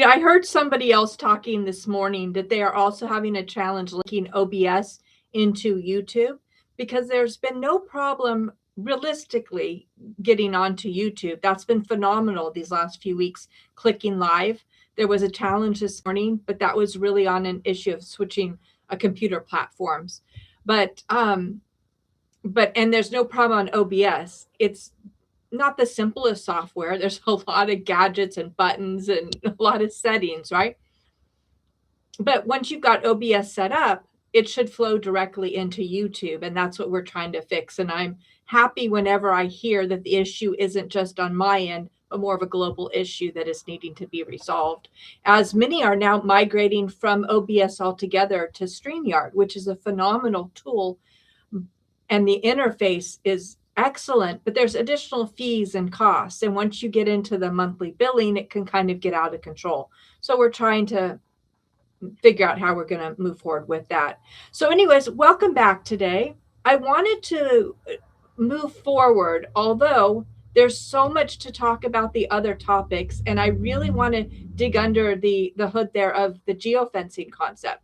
I heard somebody else talking this morning that they are also having a challenge linking OBS into YouTube because there's been no problem realistically getting onto YouTube. That's been phenomenal these last few weeks, clicking live. There was a challenge this morning, but that was really on an issue of switching computer platforms. And there's no problem on OBS. It's not the simplest software. There's a lot of gadgets and buttons and a lot of settings, right? But once you've got OBS set up, it should flow directly into YouTube. And that's what we're trying to fix. And I'm happy whenever I hear that the issue isn't just on my end, but more of a global issue that is needing to be resolved. As many are now migrating from OBS altogether to StreamYard, which is a phenomenal tool. And the interface is excellent, but there's additional fees and costs. And once you get into the monthly billing, it can kind of get out of control. So we're trying to figure out how we're going to move forward with that. So anyways, welcome back today. I wanted to move forward, although there's so much to talk about the other topics. And I really want to dig under the hood there of the geofencing concept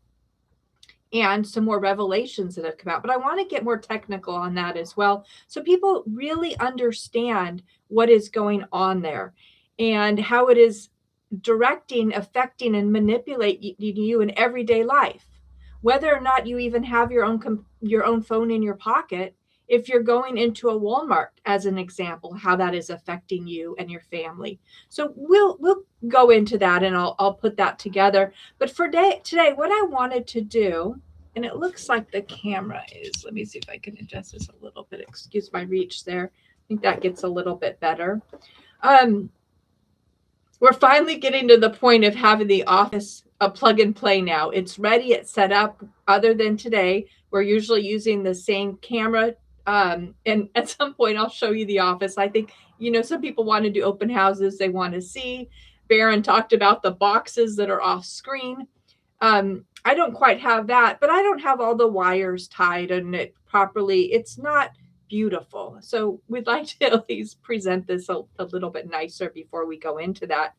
and some more revelations that have come out. But I want to get more technical on that as well, so people really understand what is going on there and how it is directing, affecting, and manipulating you in everyday life. Whether or not you even have your own phone in your pocket, if you're going into a Walmart, as an example, how that is affecting you and your family. So we'll go into that, and I'll put that together. But for today, what I wanted to do, and it looks like the camera is, let me see if I can adjust this a little bit. Excuse my reach there. I think that gets a little bit better. We're finally getting to the point of having the office a plug and play now. It's ready, it's set up. Other than today, we're usually using the same camera. And at some point, I'll show you the office. I think, some people want to do open houses. They want to see. Baron talked about the boxes that are off screen. I don't quite have that, but I don't have all the wires tied in it properly. It's not beautiful. So we'd like to at least present this a little bit nicer before we go into that.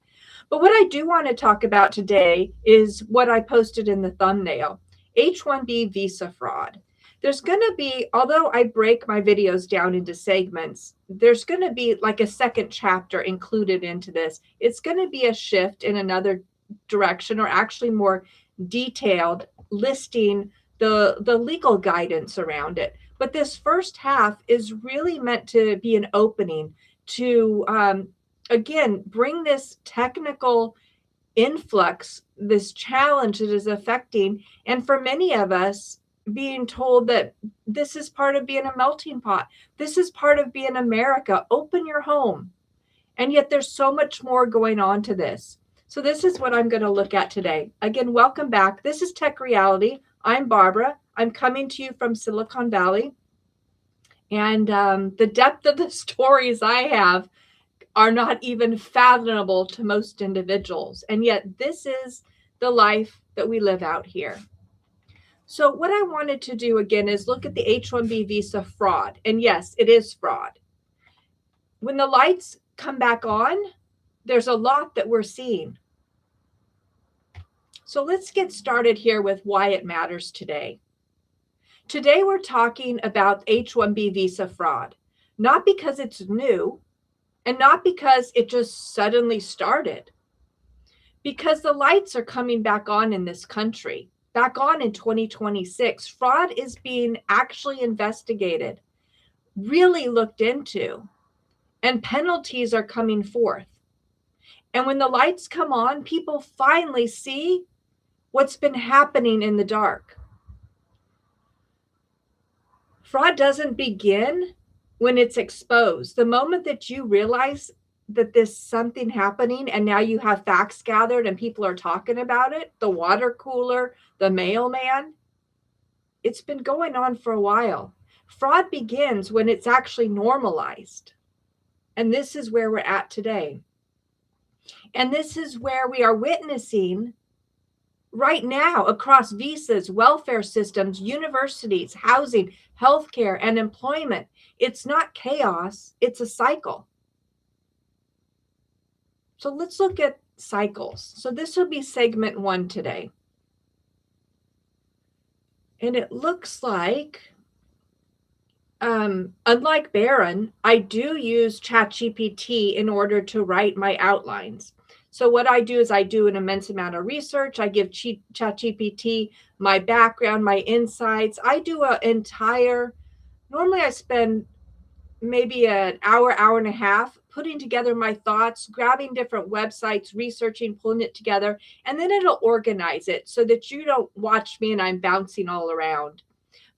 But what I do want to talk about today is what I posted in the thumbnail, H1B visa fraud. There's going to be, although I break my videos down into segments, there's going to be like a second chapter included into this. It's going to be a shift in another direction, or actually more detailed, listing the legal guidance around it. But this first half is really meant to be an opening to, again, bring this technical influx, this challenge that is affecting, and for many of us, being told that this is part of being a melting pot. This is part of being America. Open your home. And yet there's so much more going on to this. So this is what I'm going to look at today. Again, welcome back. This is Tech Reality. I'm Barbara. I'm coming to you from Silicon Valley. And the depth of the stories I have are not even fathomable to most individuals. And yet this is the life that we live out here. So what I wanted to do again is look at the H1B visa fraud. And yes, it is fraud. When the lights come back on, there's a lot that we're seeing. So let's get started here with why it matters today. Today we're talking about H1B visa fraud, not because it's new and not because it just suddenly started, because the lights are coming back on in this country. Back on in 2026, fraud is being actually investigated, really looked into, and penalties are coming forth. And when the lights come on, people finally see what's been happening in the dark. Fraud doesn't begin when it's exposed. The moment that you realize that there's something happening and now you have facts gathered and people are talking about it, the water cooler, the mailman, it's been going on for a while. Fraud begins when it's actually normalized. And this is where we're at today. And this is where we are witnessing right now across visas, welfare systems, universities, housing, healthcare, and employment. It's not chaos, it's a cycle. So let's look at cycles. So this will be segment 1 today. And it looks like, unlike Baron, I do use ChatGPT in order to write my outlines. So what I do is I do an immense amount of research. I give ChatGPT my background, my insights. I do normally I spend maybe an hour, hour and a half putting together my thoughts, grabbing different websites, researching, pulling it together, and then it'll organize it so that you don't watch me and I'm bouncing all around.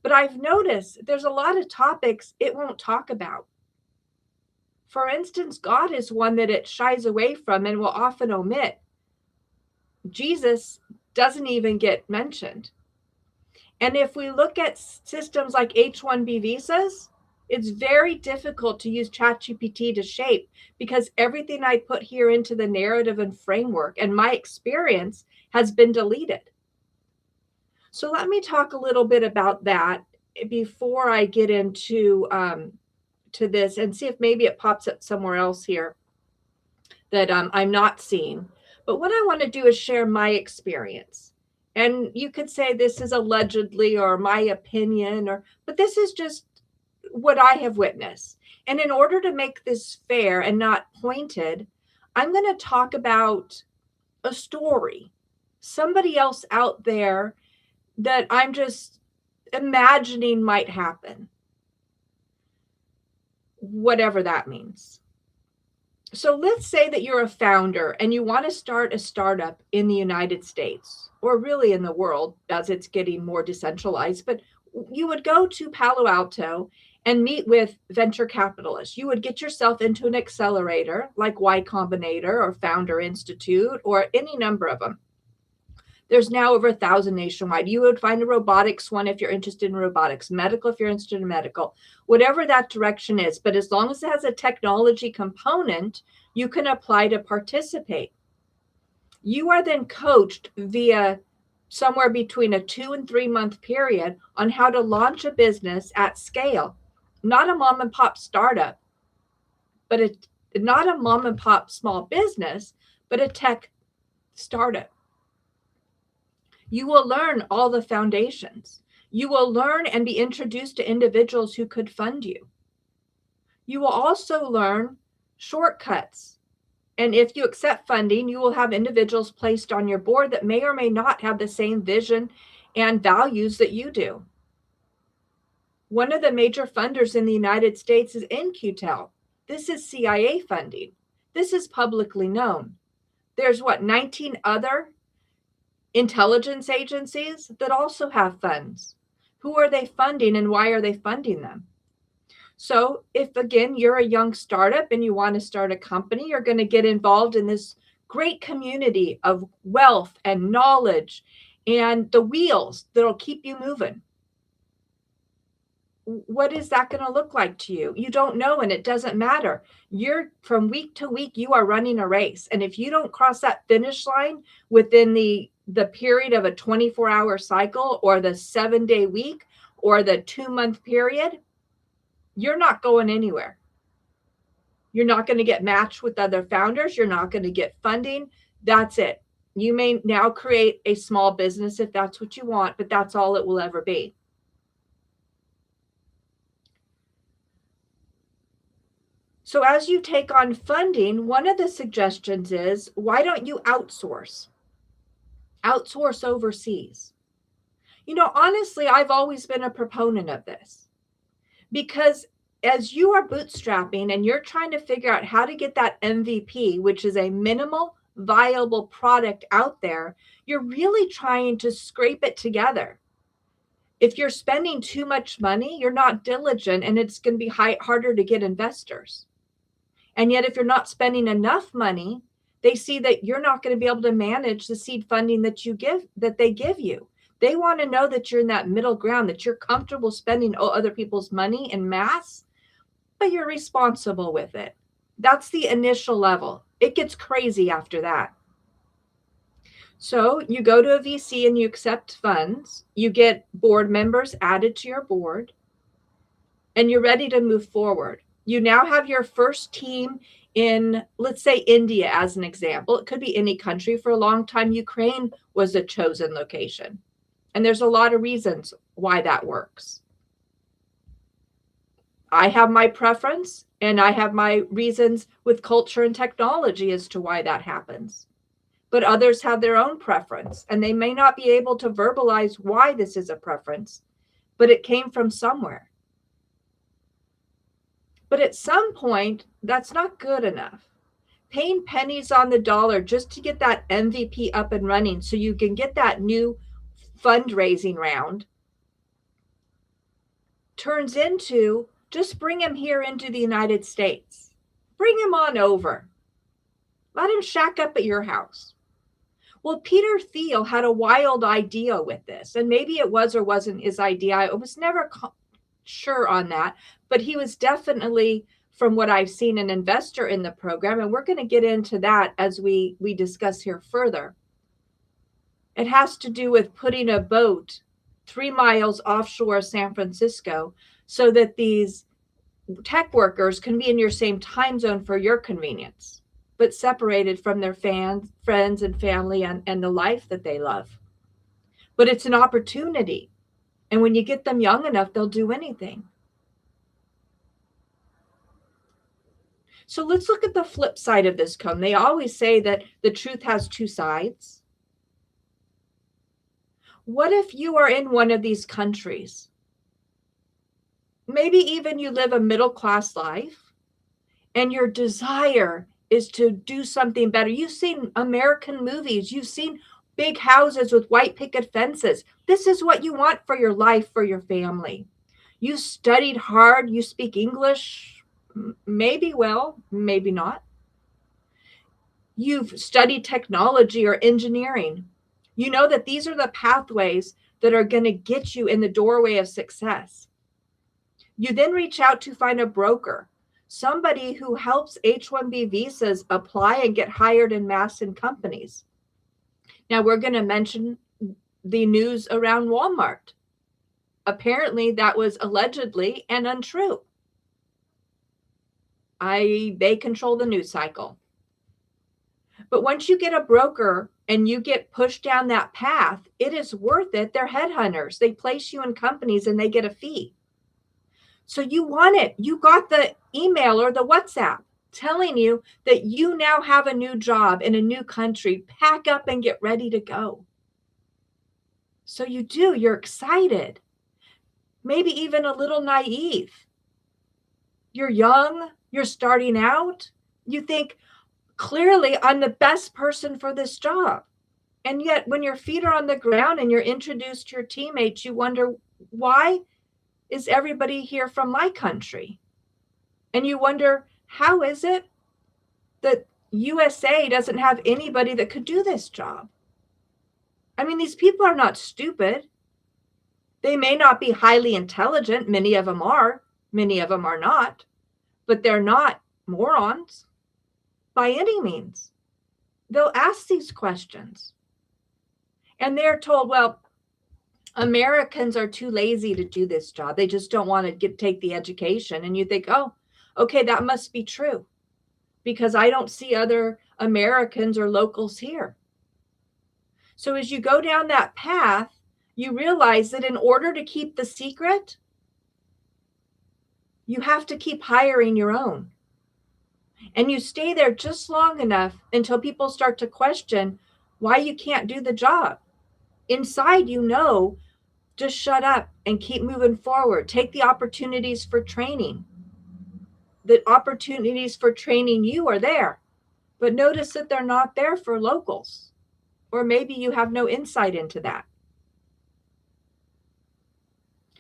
But I've noticed there's a lot of topics it won't talk about. For instance, God is one that it shies away from and will often omit. Jesus doesn't even get mentioned. And if we look at systems like H1B visas, it's very difficult to use ChatGPT to shape because everything I put here into the narrative and framework and my experience has been deleted. So let me talk a little bit about that before I get into to this and see if maybe it pops up somewhere else here that I'm not seeing. But what I want to do is share my experience. And you could say this is allegedly or my opinion, but this is just what I have witnessed. And in order to make this fair and not pointed, I'm going to talk about a story, somebody else out there that I'm just imagining might happen, whatever that means. So let's say that you're a founder and you want to start a startup in the United States, or really in the world as it's getting more decentralized, but you would go to Palo Alto and meet with venture capitalists. You would get yourself into an accelerator like Y Combinator or Founder Institute or any number of them. There's now over 1,000 nationwide. You would find a robotics one if you're interested in robotics, medical if you're interested in medical, whatever that direction is. But as long as it has a technology component, you can apply to participate. You are then coached via somewhere between a 2 and 3 month period on how to launch a business at scale. Not a mom and pop startup, but not a mom and pop small business, but a tech startup. You will learn all the foundations. You will learn and be introduced to individuals who could fund you. You will also learn shortcuts. And if you accept funding, you will have individuals placed on your board that may or may not have the same vision and values that you do. One of the major funders in the United States is In-Q-Tel. This is CIA funding. This is publicly known. There's 19 other intelligence agencies that also have funds. Who are they funding and why are they funding them? So if, again, you're a young startup and you want to start a company, you're going to get involved in this great community of wealth and knowledge and the wheels that'll keep you moving. What is that going to look like to you? You don't know, and it doesn't matter. You're from week to week, you are running a race. And if you don't cross that finish line within the period of a 24-hour cycle or the 7-day week or the 2-month period, you're not going anywhere. You're not going to get matched with other founders. You're not going to get funding. That's it. You may now create a small business if that's what you want, but that's all it will ever be. So as you take on funding, one of the suggestions is, why don't you outsource? Outsource overseas. You know, honestly, I've always been a proponent of this because as you are bootstrapping and you're trying to figure out how to get that MVP, which is a minimal viable product out there, you're really trying to scrape it together. If you're spending too much money, you're not diligent and it's going to be harder to get investors. And yet, if you're not spending enough money, they see that you're not going to be able to manage the seed funding that they give you. They want to know that you're in that middle ground, that you're comfortable spending other people's money en masse, but you're responsible with it. That's the initial level. It gets crazy after that. So you go to a VC and you accept funds. You get board members added to your board, and you're ready to move forward. You now have your first team in, let's say, India as an example. It could be any country. For a long time, Ukraine was a chosen location. And there's a lot of reasons why that works. I have my preference and I have my reasons with culture and technology as to why that happens. But others have their own preference and they may not be able to verbalize why this is a preference, but it came from somewhere. But at some point, that's not good enough. Paying pennies on the dollar just to get that MVP up and running so you can get that new fundraising round turns into just bring him here into the United States. Bring him on over. Let him shack up at your house. Well, Peter Thiel had a wild idea with this, and maybe it was or wasn't his idea. I was never sure on that, but he was definitely, from what I've seen, an investor in the program, and we're going to get into that as we discuss here further. It has to do with putting a boat 3 miles offshore San Francisco so that these tech workers can be in your same time zone for your convenience, but separated from their friends and family and the life that they love. But it's an opportunity. And when you get them young enough, they'll do anything. So let's look at the flip side of this coin. They always say that the truth has two sides. What if you are in one of these countries? Maybe even you live a middle-class life and your desire is to do something better. You've seen American movies. You've seen big houses with white picket fences. This is what you want for your life, for your family. You studied hard. You speak English, maybe well, maybe not. You've studied technology or engineering. You know that these are the pathways that are going to get you in the doorway of success. You then reach out to find a broker, somebody who helps H1B visas apply and get hired in mass in companies. Now, we're going to mention the news around Walmart. Apparently, that was allegedly and untrue. They control the news cycle. But once you get a broker and you get pushed down that path, it is worth it. They're headhunters. They place you in companies and they get a fee. So you want it. You got the email or the WhatsApp telling you that you now have a new job in a new country. Pack up and get ready to go. So you do. You're excited. Maybe even a little naive. You're young. You're starting out. You think, clearly, I'm the best person for this job. And yet, when your feet are on the ground and you're introduced to your teammates, you wonder, why is everybody here from my country? And you wonder, how is it that USA doesn't have anybody that could do this job? I mean, these people are not stupid. They may not be highly intelligent. Many of them are. Many of them are not. But they're not morons by any means. They'll ask these questions. And they're told, well, Americans are too lazy to do this job. They just don't want to take the education. And you think, oh, okay, that must be true because I don't see other Americans or locals here. So as you go down that path, you realize that in order to keep the secret, you have to keep hiring your own. And you stay there just long enough until people start to question why you can't do the job. Inside, you know, just shut up and keep moving forward. Take the opportunities for training. The opportunities for training you are there. But notice that they're not there for locals. Or maybe you have no insight into that.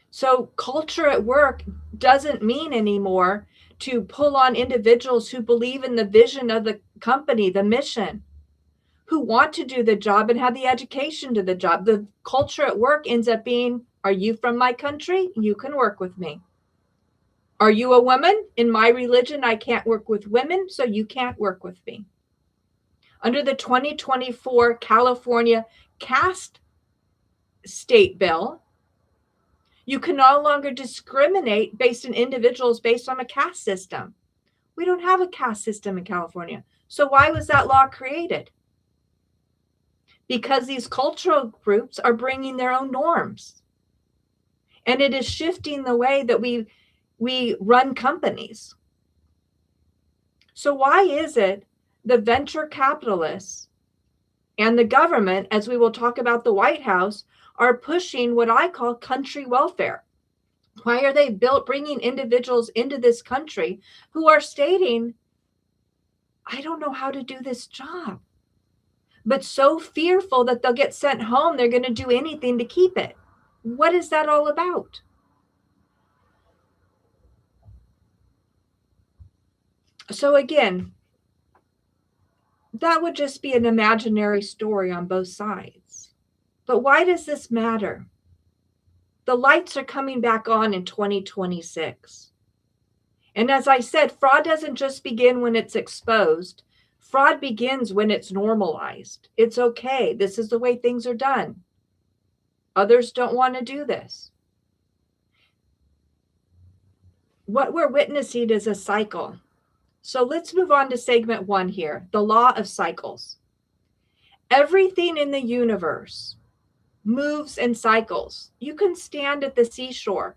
So culture at work doesn't mean anymore to pull on individuals who believe in the vision of the company, the mission, who want to do the job and have the education to the job. The culture at work ends up being, are you from my country? You can work with me. Are you a woman? In my religion, I can't work with women, so you can't work with me. Under the 2024 California caste state bill, You can no longer discriminate based on individuals based on a caste system. We don't have a caste system in California. So why was that law created? Because these cultural groups are bringing their own norms. And it is shifting the way that we run companies. So why is it the venture capitalists and the government, as we will talk about the White House, are pushing what I call country welfare? Why are they bringing individuals into this country who are stating, I don't know how to do this job, but so fearful that they'll get sent home, they're going to do anything to keep it? What is that all about? So again, that would just be an imaginary story on both sides. But why does this matter? The lights are coming back on in 2026. And as I said, fraud doesn't just begin when it's exposed. Fraud begins when it's normalized. It's okay. This is the way things are done. Others don't want to do this. What we're witnessing is a cycle. So let's move on to segment 1 here, the law of cycles. Everything in the universe moves in cycles. You can stand at the seashore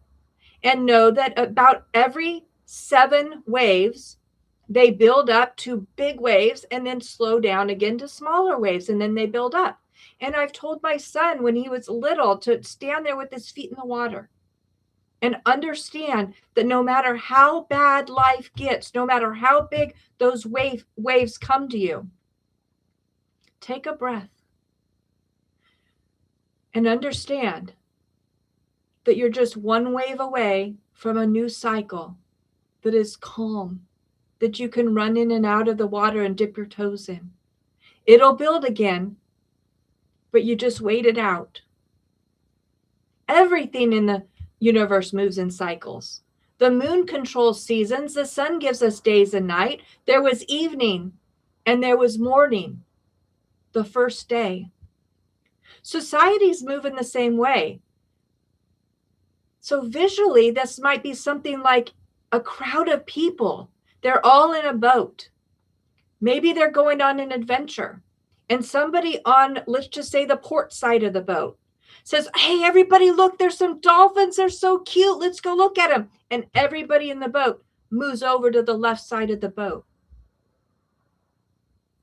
and know that about every 7 waves, they build up to big waves and then slow down again to smaller waves, and then they build up. And I've told my son when he was little to stand there with his feet in the water and understand that no matter how bad life gets, no matter how big those waves come to you, take a breath and understand that you're just one wave away from a new cycle that is calm, that you can run in and out of the water and dip your toes in. It'll build again, but you just wait it out. Everything in the universe moves in cycles. The moon controls seasons. The sun gives us days and night. There was evening and there was morning, the first day. Societies move in the same way. So visually, this might be something like a crowd of people. They're all in a boat. Maybe they're going on an adventure. And somebody on, let's just say, the port side of the boat says, hey, everybody, look, there's some dolphins. They're so cute. Let's go look at them. And everybody in the boat moves over to the left side of the boat.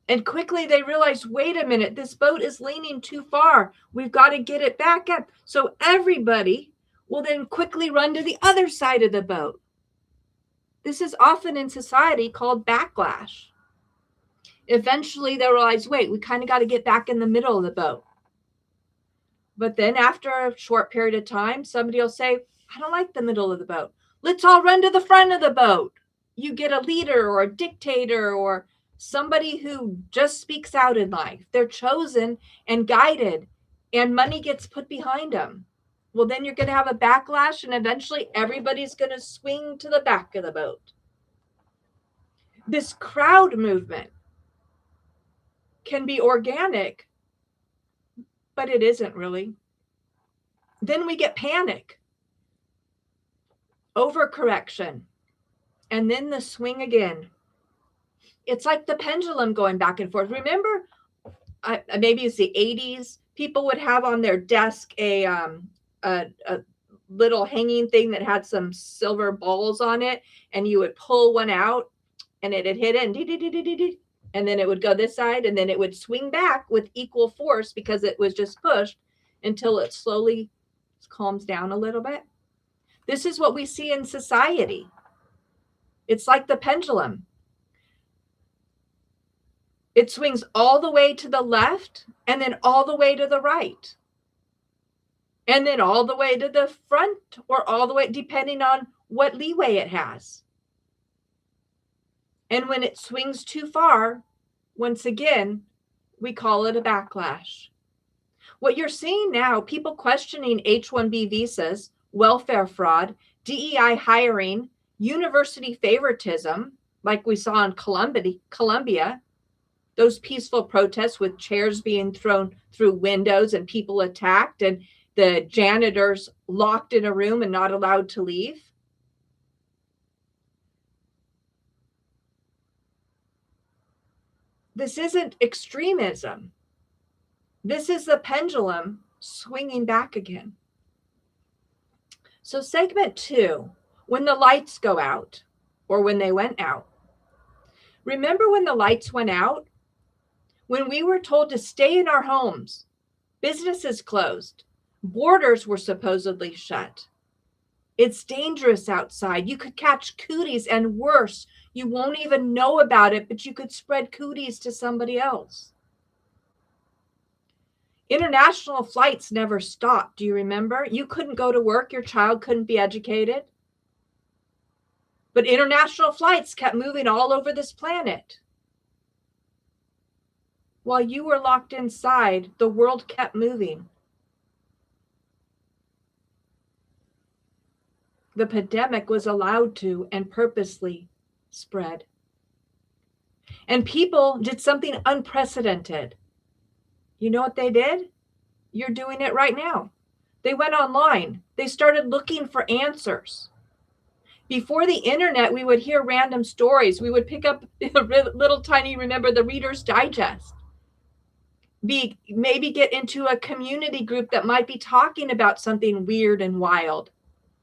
And quickly they realize, wait a minute, this boat is leaning too far. We've got to get it back up. So everybody will then quickly run to the other side of the boat. This is often in society called backlash. Eventually they realize, wait, we kind of got to get back in the middle of the boat. But then after a short period of time, somebody will say, I don't like the middle of the boat. Let's all run to the front of the boat. You get a leader or a dictator or somebody who just speaks out in life. They're chosen and guided, and money gets put behind them. Well, then you're going to have a backlash, and eventually everybody's going to swing to the back of the boat. This crowd movement can be organic, but it isn't really. Then we get panic, overcorrection, and then the swing again. It's like the pendulum going back and forth. Remember, maybe it's the 80s, people would have on their desk a little hanging thing that had some silver balls on it, and you would pull one out and it'd hit it, and then it would go this side, and then it would swing back with equal force because it was just pushed until it slowly calms down a little bit. This is what we see in society. It's like the pendulum. It swings all the way to the left and then all the way to the right. And then all the way to the front or all the way, depending on what leeway it has. And when it swings too far, once again, we call it a backlash. What you're seeing now, people questioning H1B visas, welfare fraud, DEI hiring, university favoritism, like we saw in Colombia, those peaceful protests with chairs being thrown through windows and people attacked. And the janitors locked in a room and not allowed to leave. This isn't extremism. This is the pendulum swinging back again. So segment 2, when the lights go out, or when they went out. Remember when the lights went out? When we were told to stay in our homes, businesses closed, borders were supposedly shut. It's dangerous outside. You could catch cooties, and worse, you won't even know about it, but you could spread cooties to somebody else. International flights never stopped. Do you remember? You couldn't go to work. Your child couldn't be educated. But international flights kept moving all over this planet. While you were locked inside, the world kept moving. The pandemic was allowed to and purposely spread. And people did something unprecedented. You know what they did? You're doing it right now. They went online. They started looking for answers. Before the internet, we would hear random stories. We would pick up a little tiny, remember, the Reader's Digest. Maybe get into a community group that might be talking about something weird and wild,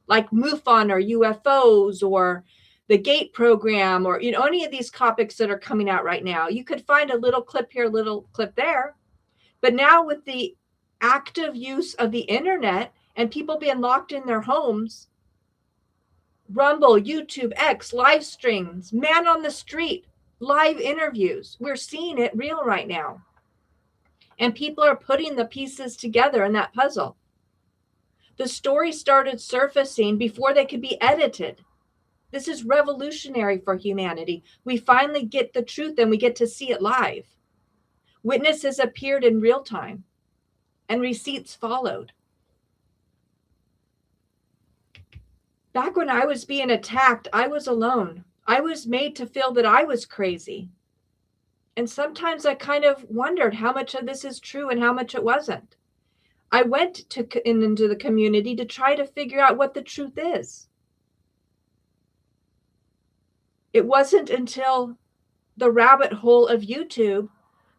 like MUFON or UFOs or the GATE program, or any of these topics that are coming out right now. You could find a little clip here, a little clip there. But now with the active use of the internet and people being locked in their homes, Rumble, YouTube, X, live streams, man on the street, live interviews. We're seeing it real right now. And people are putting the pieces together in that puzzle. The story started surfacing before they could be edited. This is revolutionary for humanity. We finally get the truth and we get to see it live. Witnesses appeared in real time and receipts followed. Back when I was being attacked, I was alone. I was made to feel that I was crazy. And sometimes I kind of wondered how much of this is true and how much it wasn't. I went into the community to try to figure out what the truth is. It wasn't until the rabbit hole of YouTube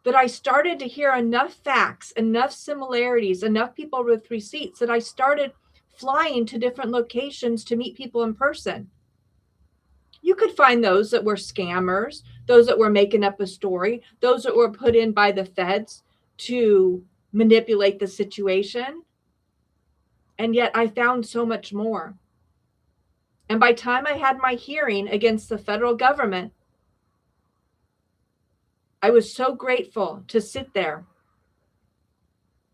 that I started to hear enough facts, enough similarities, enough people with receipts that I started flying to different locations to meet people in person. You could find those that were scammers, those that were making up a story, those that were put in by the feds to manipulate the situation. And yet I found so much more. And by the time I had my hearing against the federal government, I was so grateful to sit there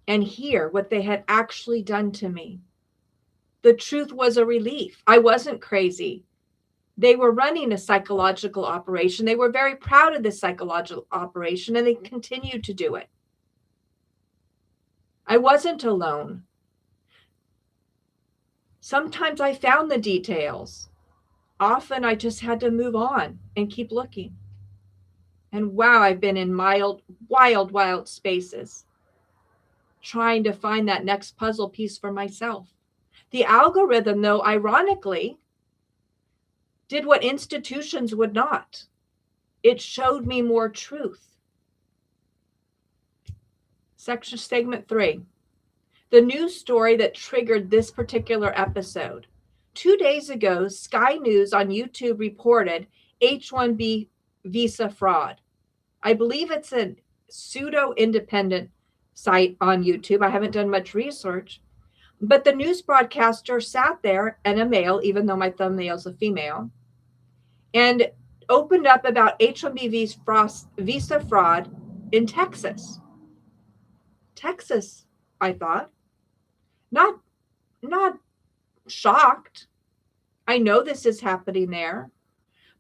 and hear what they had actually done to me. The truth was a relief. I wasn't crazy. They were running a psychological operation. They were very proud of this psychological operation, and they continued to do it. I wasn't alone. Sometimes I found the details. Often I just had to move on and keep looking. And wow, I've been in wild spaces trying to find that next puzzle piece for myself. The algorithm, though, ironically, did what institutions would not. It showed me more truth. Segment 3. The news story that triggered this particular episode. 2 days ago, Sky News on YouTube reported H1B visa fraud. I believe it's a pseudo-independent site on YouTube. I haven't done much research. But the news broadcaster sat there, and a male, even though my thumbnail's a female, and opened up about H-1B visa fraud in Texas. Texas, I thought. Not shocked. I know this is happening there,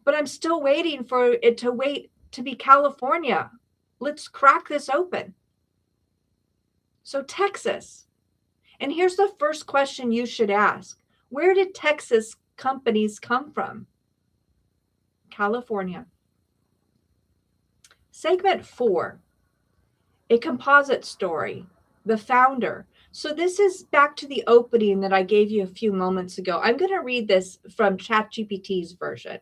but I'm still waiting for it to be California. Let's crack this open. So Texas. And here's the first question you should ask. Where did Texas companies come from? California. Segment 4, a composite story, the founder. So this is back to the opening that I gave you a few moments ago. I'm going to read this from ChatGPT's version.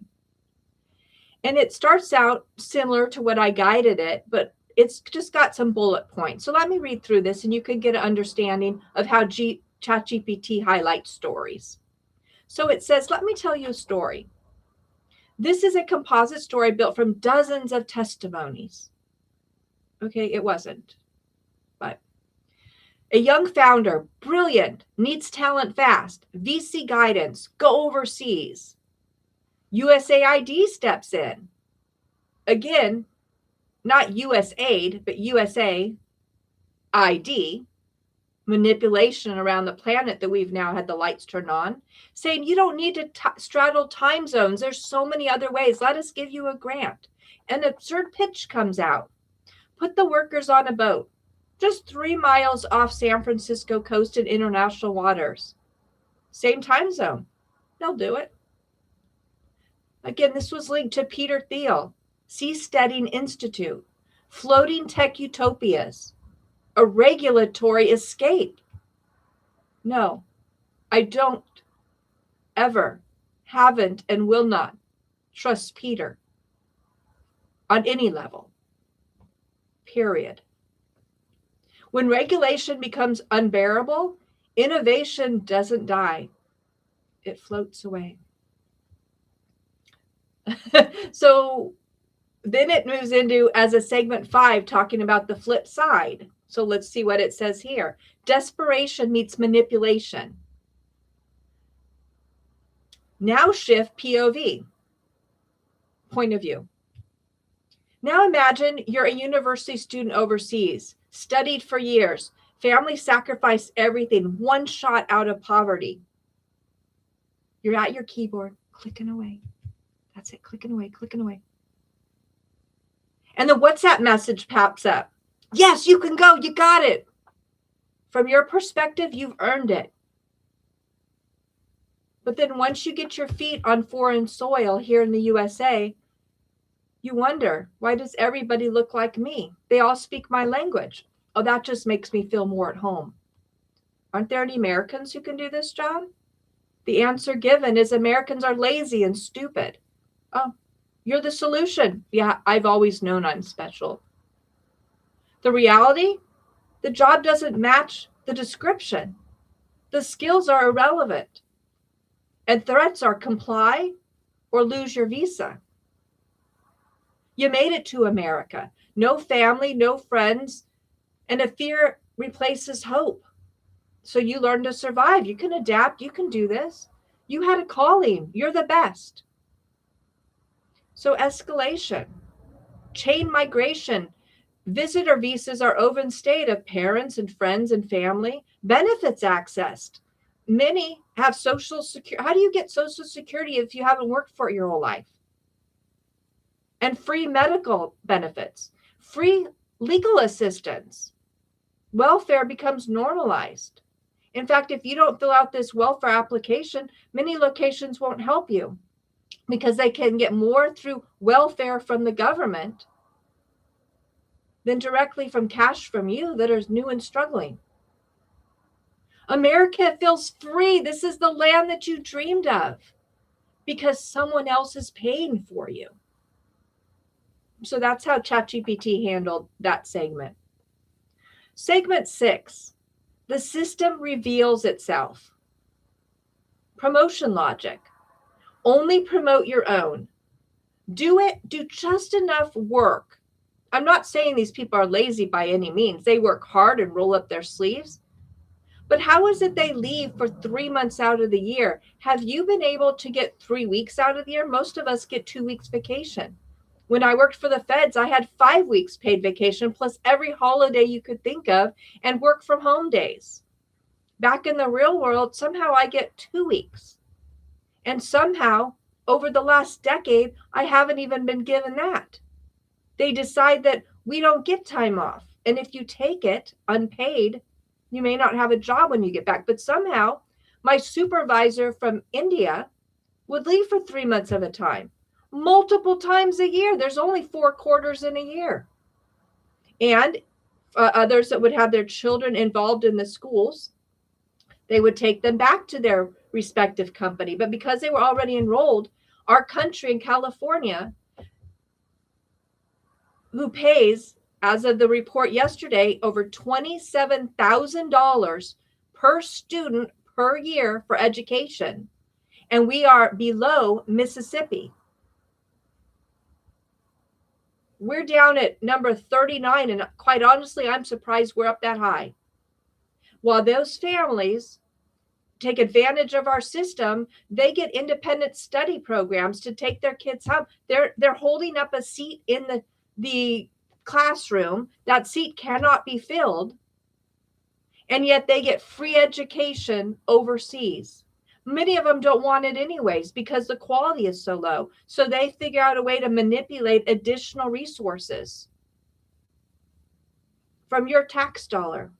And it starts out similar to what I guided it, but it's just got some bullet points. So let me read through this and you can get an understanding of how ChatGPT highlights stories. So it says, let me tell you a story. This is a composite story built from dozens of testimonies. Okay, it wasn't, but a young founder, brilliant, needs talent fast, VC guidance, go overseas. USAID steps in. Again, not USAID, but USAID, manipulation around the planet that we've now had the lights turned on, saying you don't need to straddle time zones. There's so many other ways. Let us give you a grant. An absurd pitch comes out. Put the workers on a boat, just 3 miles off San Francisco coast in international waters. Same time zone. They'll do it. Again, this was linked to Peter Thiel, Seasteading Institute, floating tech utopias, a regulatory escape. No, I don't ever, haven't, and will not trust Peter on any level. Period. When regulation becomes unbearable, innovation doesn't die. It floats away. So then it moves into, as a segment 5, talking about the flip side. So let's see what it says here. Desperation meets manipulation. Now shift POV, point of view. Now imagine you're a university student overseas, studied for years, family sacrificed everything, one shot out of poverty. You're at your keyboard, clicking away. That's it, clicking away, clicking away. And the WhatsApp message pops up. Yes, you can go, you got it. From your perspective, you've earned it. But then once you get your feet on foreign soil here in the USA, you wonder, why does everybody look like me? They all speak my language. Oh, that just makes me feel more at home. Aren't there any Americans who can do this job? The answer given is Americans are lazy and stupid. Oh, you're the solution. Yeah, I've always known I'm special. The reality, the job doesn't match the description. The skills are irrelevant. And threats are comply or lose your visa. You made it to America. No family, no friends, and a fear replaces hope. So you learn to survive. You can adapt. You can do this. You had a calling. You're the best. So escalation, chain migration, visitor visas are overstayed of parents and friends and family, benefits accessed. Many have social security. How do you get social security if you haven't worked for it your whole life? And free medical benefits, free legal assistance. Welfare becomes normalized. In fact, if you don't fill out this welfare application, many locations won't help you because they can get more through welfare from the government than directly from cash from you that are new and struggling. America feels free. This is the land that you dreamed of because someone else is paying for you. So that's how ChatGPT handled that segment. Segment 6, the system reveals itself. Promotion logic. Only promote your own. Do just enough work. I'm not saying these people are lazy by any means. They work hard and roll up their sleeves. But how is it they leave for 3 months out of the year? Have you been able to get 3 weeks out of the year? Most of us get 2 weeks vacation. When I worked for the feds, I had 5 weeks paid vacation plus every holiday you could think of and work from home days. Back in the real world, somehow I get 2 weeks. And somehow, over the last decade, I haven't even been given that. They decide that we don't get time off. And if you take it unpaid, you may not have a job when you get back. But somehow, my supervisor from India would leave for 3 months at a time, multiple times a year. There's only 4 quarters in a year. And others that would have their children involved in the schools, they would take them back to their respective company. But because they were already enrolled, our country in California, who pays, as of the report yesterday, over $27,000 per student per year for education. And we are below Mississippi. We're down at number 39. And quite honestly, I'm surprised we're up that high. While those families take advantage of our system, they get independent study programs to take their kids home. They're holding up a seat in the classroom. That seat cannot be filled, and yet they get free education overseas. Many of them don't want it anyways because the quality is so low. So they figure out a way to manipulate additional resources from your tax dollar.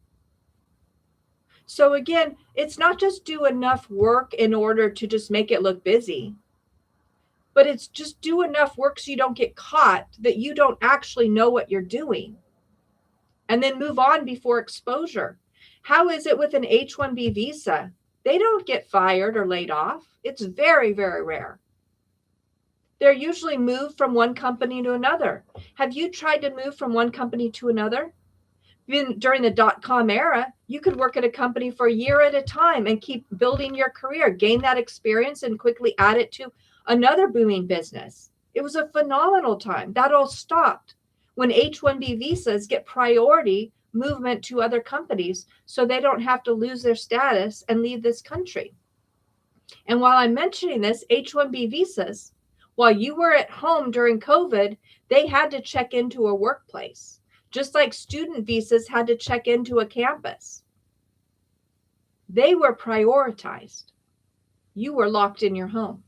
So again, it's not just do enough work in order to just make it look busy, but it's just do enough work so you don't get caught, that you don't actually know what you're doing, and then move on before exposure. How is it with an H1B visa? They don't get fired or laid off. It's very, very rare. They're usually moved from one company to another. Have you tried to move from one company to another? During the .com era, you could work at a company for a year at a time and keep building your career, gain that experience, and quickly add it to another booming business. It was a phenomenal time. That all stopped when H1B visas get priority movement to other companies so they don't have to lose their status and leave this country. And while I'm mentioning this, H1B visas, while you were at home during COVID, they had to check into a workplace, just like student visas had to check into a campus. They were prioritized. You were locked in your home.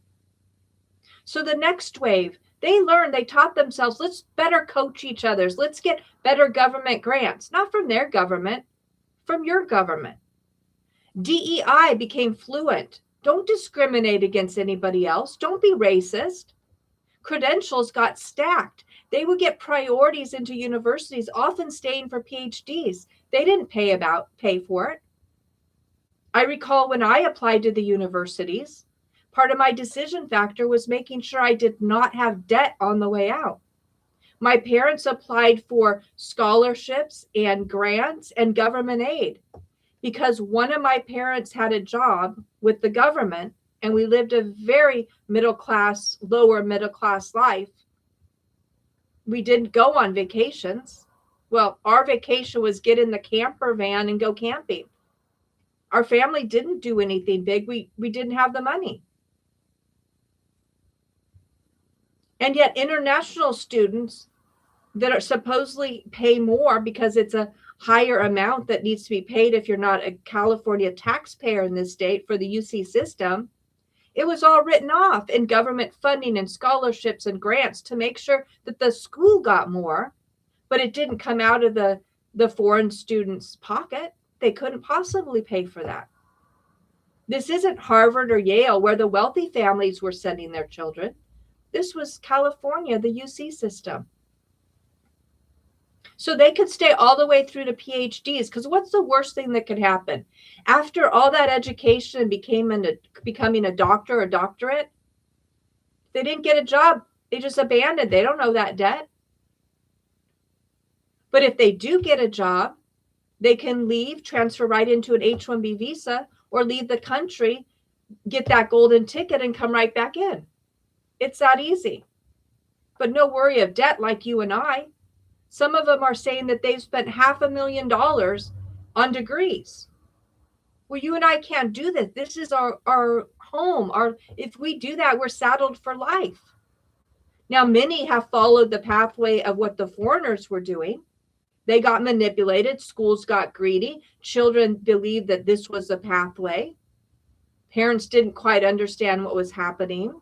So the next wave, they taught themselves, let's better coach each other. Let's get better government grants, not from their government, from your government. DEI became fluent. Don't discriminate against anybody else. Don't be racist. Credentials got stacked. They would get priorities into universities, often staying for PhDs. They didn't pay for it. I recall when I applied to the universities, part of my decision factor was making sure I did not have debt on the way out. My parents applied for scholarships and grants and government aid because one of my parents had a job with the government, and we lived a very lower middle class life. We didn't go on vacations. Well, our vacation was get in the camper van and go camping. Our family didn't do anything big. We didn't have the money. And yet international students that are supposedly pay more because it's a higher amount that needs to be paid if you're not a California taxpayer in this state for the UC system, it was all written off in government funding and scholarships and grants to make sure that the school got more, but it didn't come out of the foreign students' pocket. They couldn't possibly pay for that. This isn't Harvard or Yale where the wealthy families were sending their children. This was California, the UC system. So they could stay all the way through to PhDs, because what's the worst thing that could happen? After all that education and becoming a doctor or doctorate, they didn't get a job. They just abandoned. They don't owe that debt. But if they do get a job, they can leave, transfer right into an H1B visa, or leave the country, get that golden ticket, and come right back in. It's that easy. But no worry of debt like you and I. Some of them are saying that they've spent $500,000 on degrees. Well, you and I can't do this. This is our home. If we do that, we're saddled for life. Now, many have followed the pathway of what the foreigners were doing. They got manipulated. Schools got greedy. Children believed that this was the pathway. Parents didn't quite understand what was happening.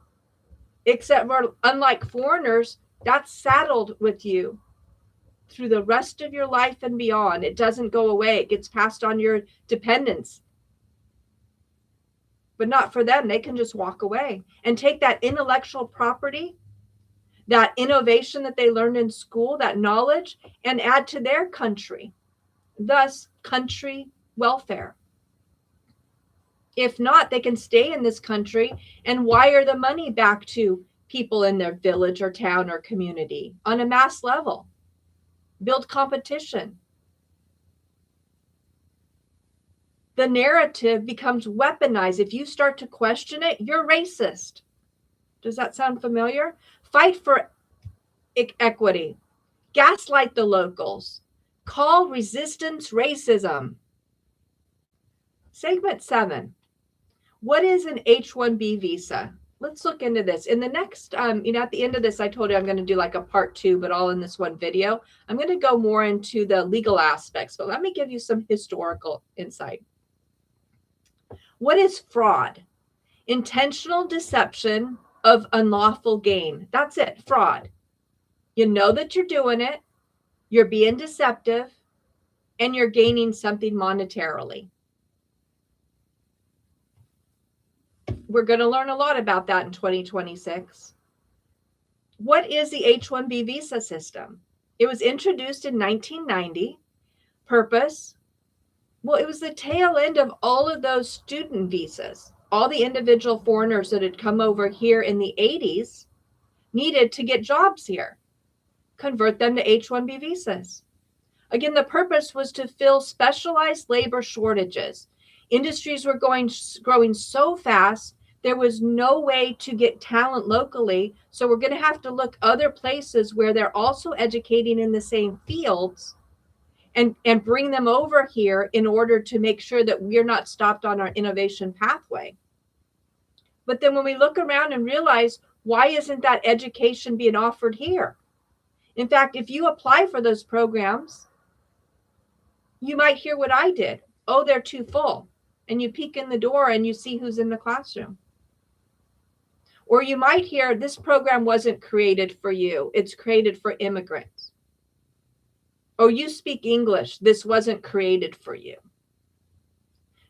Except for, unlike foreigners, that's saddled with you through the rest of your life and beyond. It doesn't go away. It gets passed on your dependents. But not for them. They can just walk away and take that intellectual property, that innovation that they learned in school, that knowledge, and add to their country. thus country welfare. If not, they can stay in this country and wire the money back to people in their village or town or community on a mass level, build competition. The narrative becomes weaponized. If you start to question it, you're racist. Does that sound familiar? Fight for equity. Gaslight the locals. Call resistance racism. Segment 7. What is an H1B visa? Let's look into this. In the next, at the end of this, I told you I'm going to do like a part 2, but all in this one video. I'm going to go more into the legal aspects, but let me give you some historical insight. What is fraud? Intentional deception of unlawful gain. That's it, fraud. You know that you're doing it, you're being deceptive, and you're gaining something monetarily. We're going to learn a lot about that in 2026. What is the H1B visa system? It was introduced in 1990. Purpose? Well, it was the tail end of all of those student visas. All the individual foreigners that had come over here in the 80s needed to get jobs here. Convert them to H1B visas. Again, the purpose was to fill specialized labor shortages. Industries were growing so fast, there was no way to get talent locally. So we're going to have to look other places where they're also educating in the same fields and bring them over here in order to make sure that we're not stopped on our innovation pathway. But then when we look around and realize, why isn't that education being offered here? In fact, if you apply for those programs, you might hear what I did. Oh, they're too full. And you peek in the door and you see who's in the classroom. Or you might hear, this program wasn't created for you. It's created for immigrants. Or you speak English. This wasn't created for you.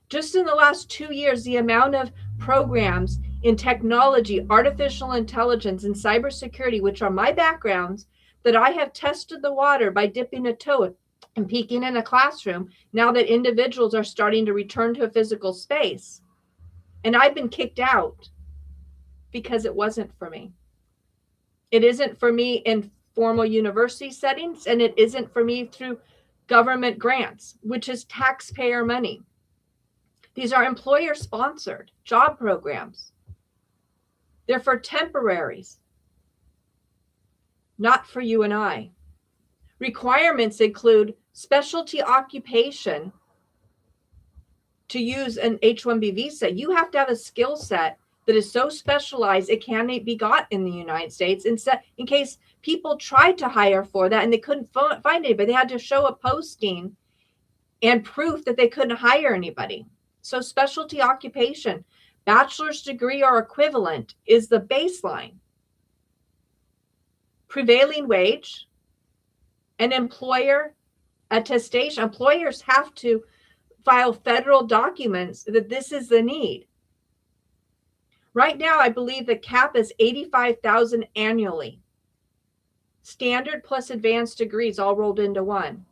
Just in the last 2 years, the amount of programs in technology, artificial intelligence, and cybersecurity, which are my backgrounds, that I have tested the water by dipping a toe and peeking in a classroom, now that individuals are starting to return to a physical space. And I've been kicked out because it wasn't for me. It isn't for me in formal university settings, and it isn't for me through government grants, which is taxpayer money. These are employer-sponsored job programs. They're for temporaries, not for you and I. Requirements include specialty occupation to use an H-1B visa. You have to have a skill set that is so specialized it can't be got in the United States. In case people tried to hire for that and they couldn't find anybody, they had to show a posting and proof that they couldn't hire anybody. So specialty occupation, bachelor's degree or equivalent is the baseline. Prevailing wage and employer attestation. Employers have to file federal documents that this is the need. Right now, I believe the cap is $85,000 annually. Standard plus advanced degrees all rolled into one.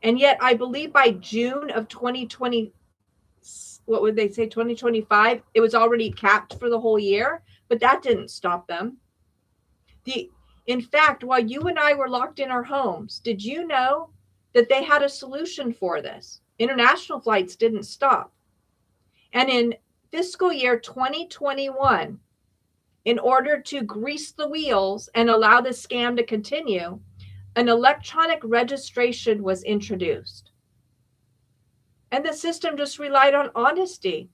And yet I believe by June of 2020, 2025, it was already capped for the whole year, but that didn't stop them. In fact, while you and I were locked in our homes, did you know that they had a solution for this? International flights didn't stop. And in fiscal year 2021, in order to grease the wheels and allow the scam to continue, an electronic registration was introduced. And the system just relied on honesty.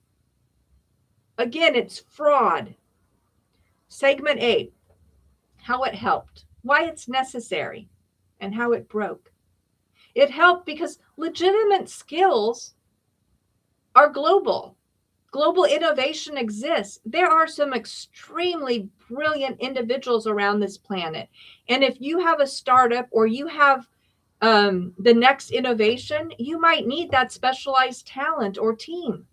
Again, it's fraud. Segment 8, how it helped, why it's necessary, and how it broke. It helped because legitimate skills are global. Global innovation exists. There are some extremely brilliant individuals around this planet. And if you have a startup or you have the next innovation, you might need that specialized talent or team.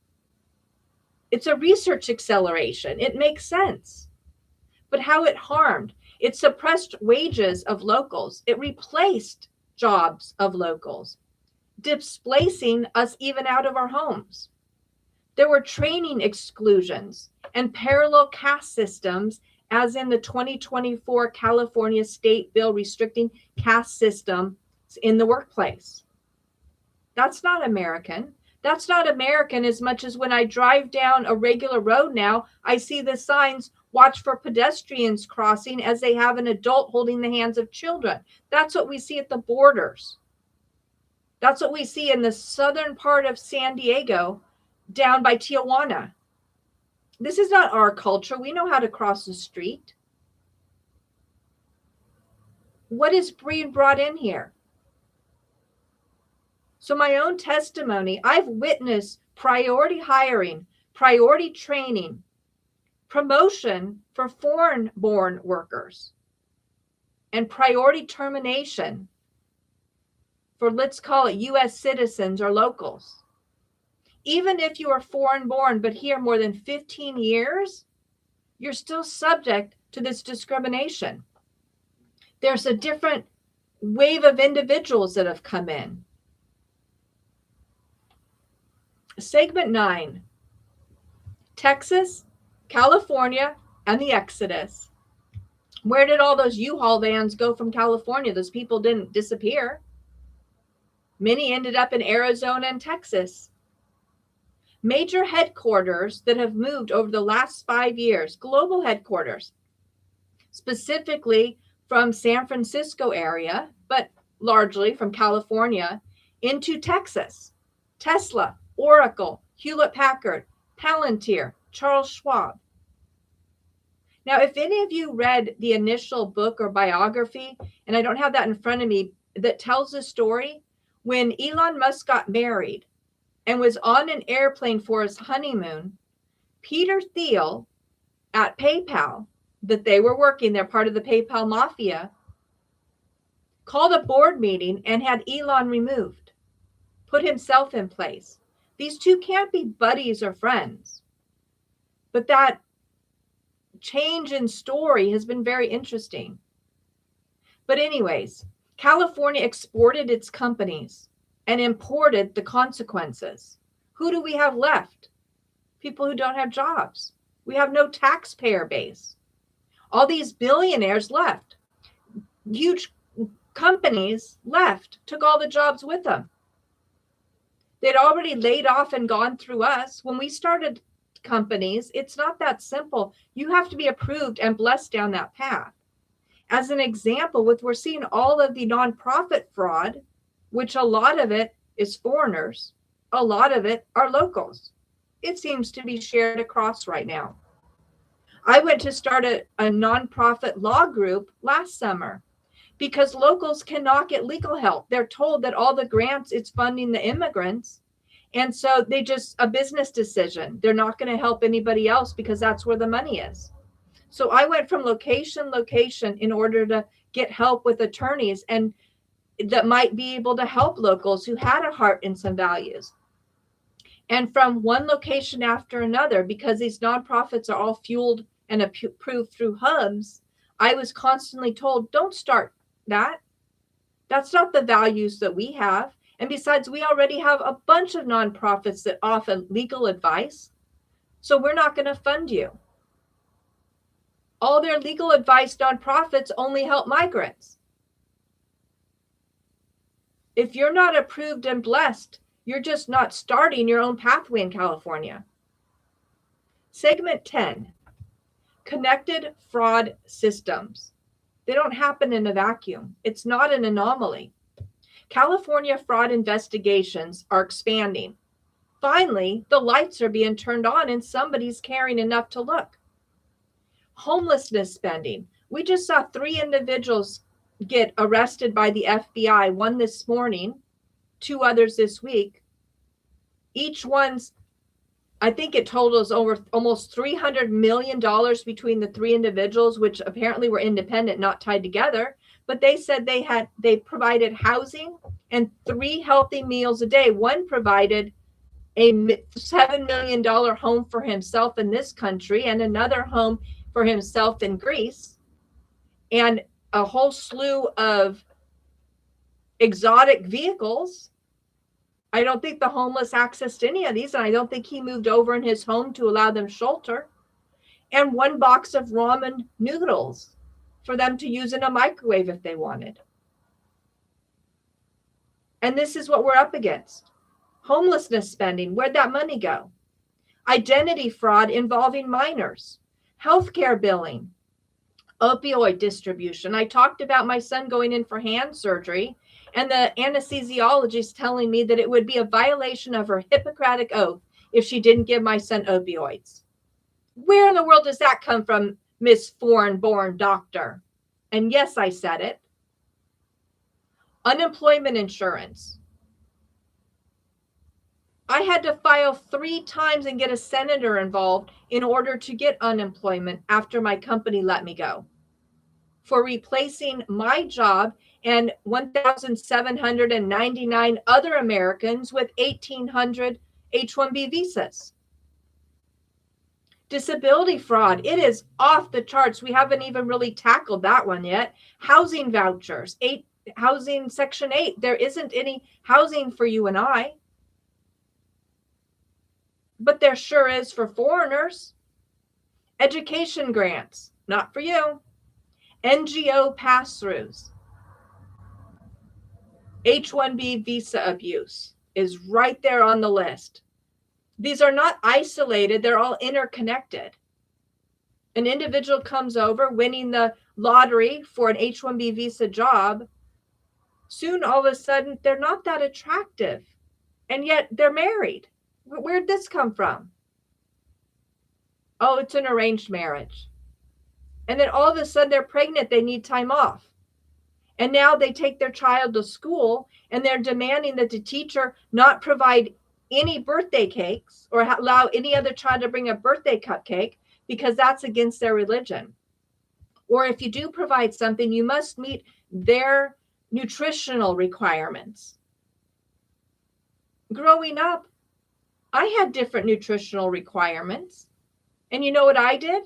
It's a research acceleration. It makes sense. But how it harmed, it suppressed wages of locals. It replaced jobs of locals. displacing us even out of our homes. There were training exclusions and parallel caste systems, as in the 2024 California state bill restricting caste systems in the workplace. That's not American. That's not American as much as when I drive down a regular road now, I see the signs, watch for pedestrians crossing, as they have an adult holding the hands of children. That's what we see at the borders. That's what we see in the southern part of San Diego, down by Tijuana. This is not our culture. We know how to cross the street. What is being brought in here? So my own testimony, I've witnessed priority hiring, priority training, promotion for foreign-born workers, and priority termination for, let's call it, U.S. citizens or locals. Even if you are foreign-born but here more than 15 years, you're still subject to this discrimination. There's a different wave of individuals that have come in. Segment 9, Texas, California, and the Exodus. Where did all those U-Haul vans go from California? Those people didn't disappear. Many ended up in Arizona and Texas. Major headquarters that have moved over the last 5 years, global headquarters, specifically from San Francisco area, but largely from California, into Texas. Tesla, Oracle, Hewlett-Packard, Palantir, Charles Schwab. Now, if any of you read the initial book or biography, and I don't have that in front of me, that tells the story when Elon Musk got married and was on an airplane for his honeymoon, Peter Thiel at PayPal, that they were working, they're part of the PayPal mafia, called a board meeting and had Elon removed, put himself in place. These two can't be buddies or friends. But that change in story has been very interesting. But anyways, California exported its companies and imported the consequences. Who do we have left? People who don't have jobs. We have no taxpayer base. All these billionaires left. Huge companies left, took all the jobs with them. They'd already laid off and gone through us. When we started companies, it's not that simple. You have to be approved and blessed down that path. As an example, we're seeing all of the nonprofit fraud, which a lot of it is foreigners, a lot of it are locals. It seems to be shared across right now. I went to start a nonprofit law group last summer because locals cannot get legal help. They're told that all the grants, it's funding the immigrants. And so they just, a business decision. They're not going to help anybody else because that's where the money is. So I went from location in order to get help with attorneys and that might be able to help locals who had a heart and some values. And from one location after another, because these nonprofits are all fueled and approved through hubs, I was constantly told, don't start that. That's not the values that we have. And besides, we already have a bunch of nonprofits that offer legal advice. So we're not going to fund you. All their legal advice nonprofits only help migrants. If you're not approved and blessed, you're just not starting your own pathway in California. Segment 10, connected fraud systems. They don't happen in a vacuum. It's not an anomaly. California fraud investigations are expanding. Finally, the lights are being turned on and somebody's caring enough to look. Homelessness spending. We just saw 3 individuals get arrested by the FBI, one this morning, 2 others this week. Each one's, I think it totals over almost $300 million between the 3 individuals, which apparently were independent, not tied together. But they said they provided housing and 3 healthy meals a day. One provided a $7 million home for himself in this country and another home for himself in Greece, and a whole slew of exotic vehicles I don't think the homeless accessed any of these, and I don't think he moved over in his home to allow them shelter. And one box of ramen noodles for them to use in a microwave if they wanted. And this is what we're up against. Homelessness spending, where'd that money go? Identity fraud involving minors, healthcare billing, opioid distribution. I talked about my son going in for hand surgery, and the anesthesiologist telling me that it would be a violation of her Hippocratic oath if she didn't give my son opioids. Where in the world does that come from, Miss Foreign-born doctor? And yes, I said it. Unemployment insurance. I had to file 3 times and get a senator involved in order to get unemployment after my company let me go, for replacing my job and 1,799 other Americans with 1,800 H1B visas. Disability fraud, it is off the charts. We haven't even really tackled that one yet. Housing vouchers, housing Section 8. There isn't any housing for you and I. But there sure is for foreigners. Education grants, not for you. NGO pass-throughs. H1B visa abuse is right there on the list. These are not isolated, they're all interconnected. An individual comes over winning the lottery for an H1B visa job. Soon, all of a sudden, they're not that attractive, and yet they're married. Where'd this come from? Oh, it's an arranged marriage. And then all of a sudden they're pregnant, they need time off. And now they take their child to school and they're demanding that the teacher not provide any birthday cakes or allow any other child to bring a birthday cupcake because that's against their religion. Or if you do provide something, you must meet their nutritional requirements. Growing up, I had different nutritional requirements. And you know what I did?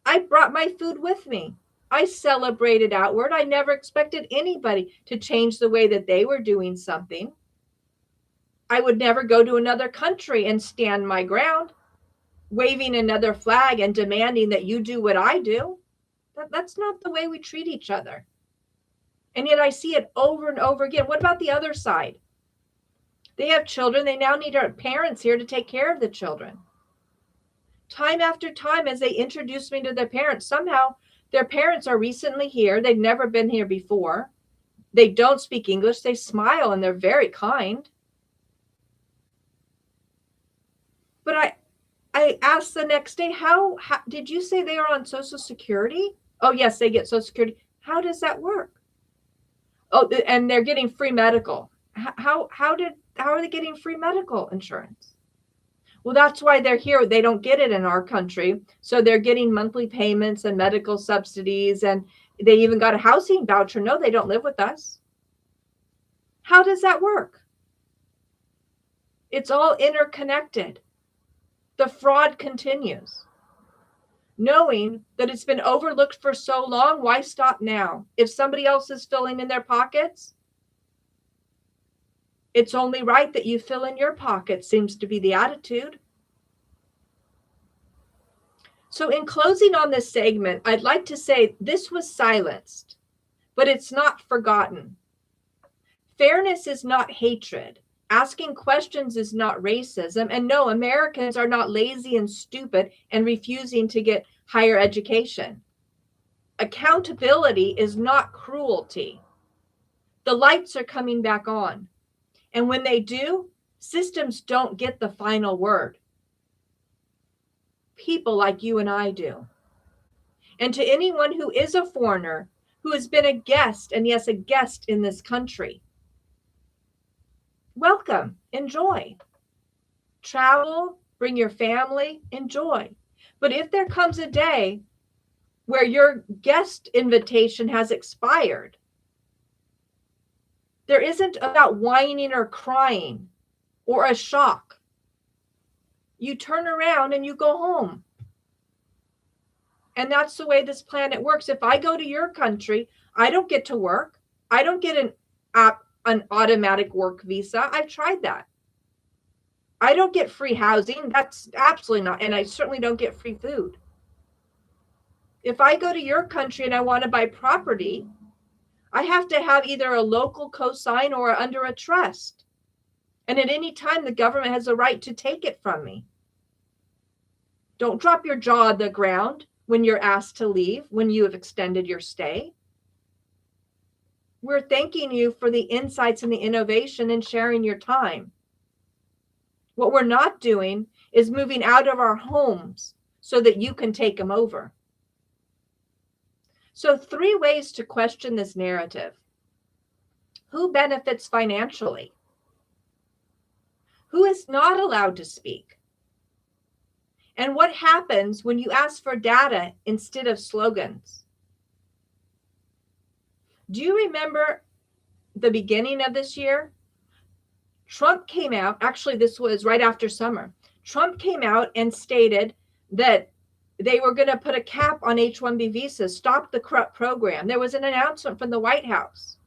I brought my food with me. I celebrated outward. I never expected anybody to change the way that they were doing something. I would never go to another country and stand my ground, waving another flag and demanding that you do what I do. That's not the way we treat each other. And yet I see it over and over again. What about the other side? They have children. They now need our parents here to take care of the children. Time after time, as they introduce me to their parents, somehow their parents are recently here. They've never been here before. They don't speak English. They smile and they're very kind. But I asked the next day, how did you say they are on Social Security? Oh, yes, they get Social Security. How does that work? Oh, and they're getting free medical. How are they getting free medical insurance? Well, that's why they're here. They don't get it in our country. So they're getting monthly payments and medical subsidies, and they even got a housing voucher. No, they don't live with us. How does that work? It's all interconnected. The fraud continues. Knowing that it's been overlooked for so long, why stop now? If somebody else is filling in their pockets, it's only right that you fill in your pocket, seems to be the attitude. So in closing on this segment, I'd like to say this was silenced, but it's not forgotten. Fairness is not hatred. Asking questions is not racism. And no, Americans are not lazy and stupid and refusing to get higher education. Accountability is not cruelty. The lights are coming back on. And when they do, systems don't get the final word. People like you and I do. And to anyone who is a foreigner, who has been a guest, and yes, a guest in this country, welcome, enjoy. Travel, bring your family, enjoy. But if there comes a day where your guest invitation has expired, there isn't about whining or crying or a shock. You turn around and you go home. And that's the way this planet works. If I go to your country, I don't get to work. I don't get an automatic work visa. I've tried that. I don't get free housing. That's absolutely not. And I certainly don't get free food. If I go to your country and I want to buy property, I have to have either a local cosign or under a trust. And at any time, the government has a right to take it from me. Don't drop your jaw on the ground when you're asked to leave, when you have extended your stay. We're thanking you for the insights and the innovation and sharing your time. What we're not doing is moving out of our homes so that you can take them over. So 3 ways to question this narrative. Who benefits financially? Who is not allowed to speak? And what happens when you ask for data instead of slogans? Do you remember the beginning of this year? Trump came out, actually this was right after summer. Trump came out and stated that they were going to put a cap on H1B visas, stop the corrupt program. There was an announcement from the White House.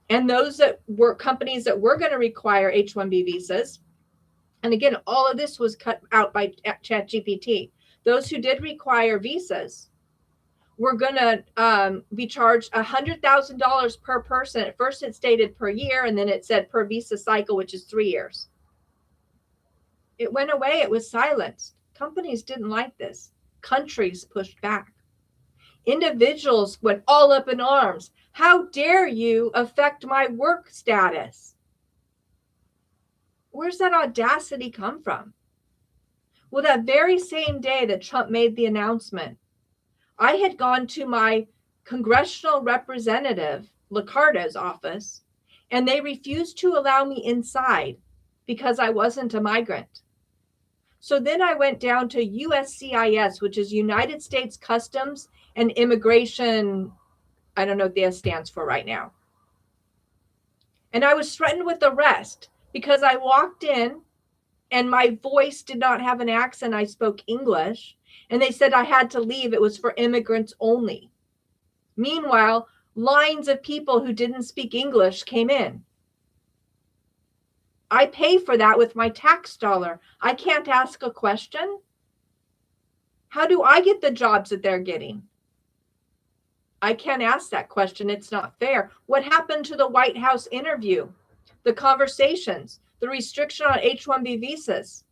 And those that were companies that were going to require H1B visas, and again, all of this was cut out by ChatGPT. Those who did require visas were going to be charged $100,000 per person. At first it stated per year, and then it said per visa cycle, which is 3 years. It went away. It was silenced. Companies didn't like this. Countries pushed back. Individuals went all up in arms. How dare you affect my work status? Where's that audacity come from? Well, that very same day that Trump made the announcement, I had gone to my congressional representative, Liccardo's office, and they refused to allow me inside because I wasn't a migrant. So then I went down to USCIS, which is United States Customs and Immigration. I don't know what that stands for right now. And I was threatened with arrest because I walked in and my voice did not have an accent. I spoke English. And they said I had to leave. It was for immigrants only. Meanwhile, lines of people who didn't speak English came in. I pay for that with my tax dollar. I can't ask a question. How do I get the jobs that they're getting? I can't ask that question. It's not fair. What happened to the White House interview? The conversations, the restriction on H1B visas.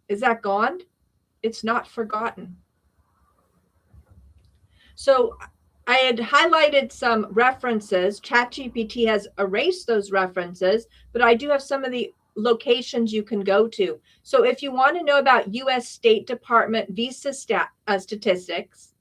Is that gone? It's not forgotten. So I had highlighted some references. ChatGPT has erased those references, but I do have some of the locations you can go to. So if you want to know about U.S. State Department visa statistics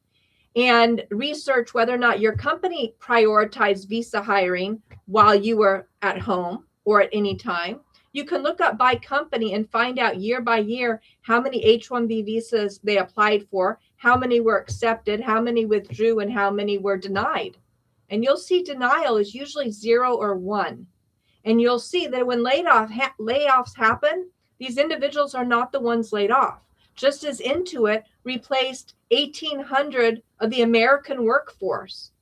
and research whether or not your company prioritized visa hiring while you were at home or at any time, you can look up by company and find out year by year how many H1B visas they applied for, how many were accepted, how many withdrew, and how many were denied. And you'll see denial is usually 0 or 1. And you'll see that when layoffs happen, these individuals are not the ones laid off. Just as Intuit replaced 1,800 of the American workforce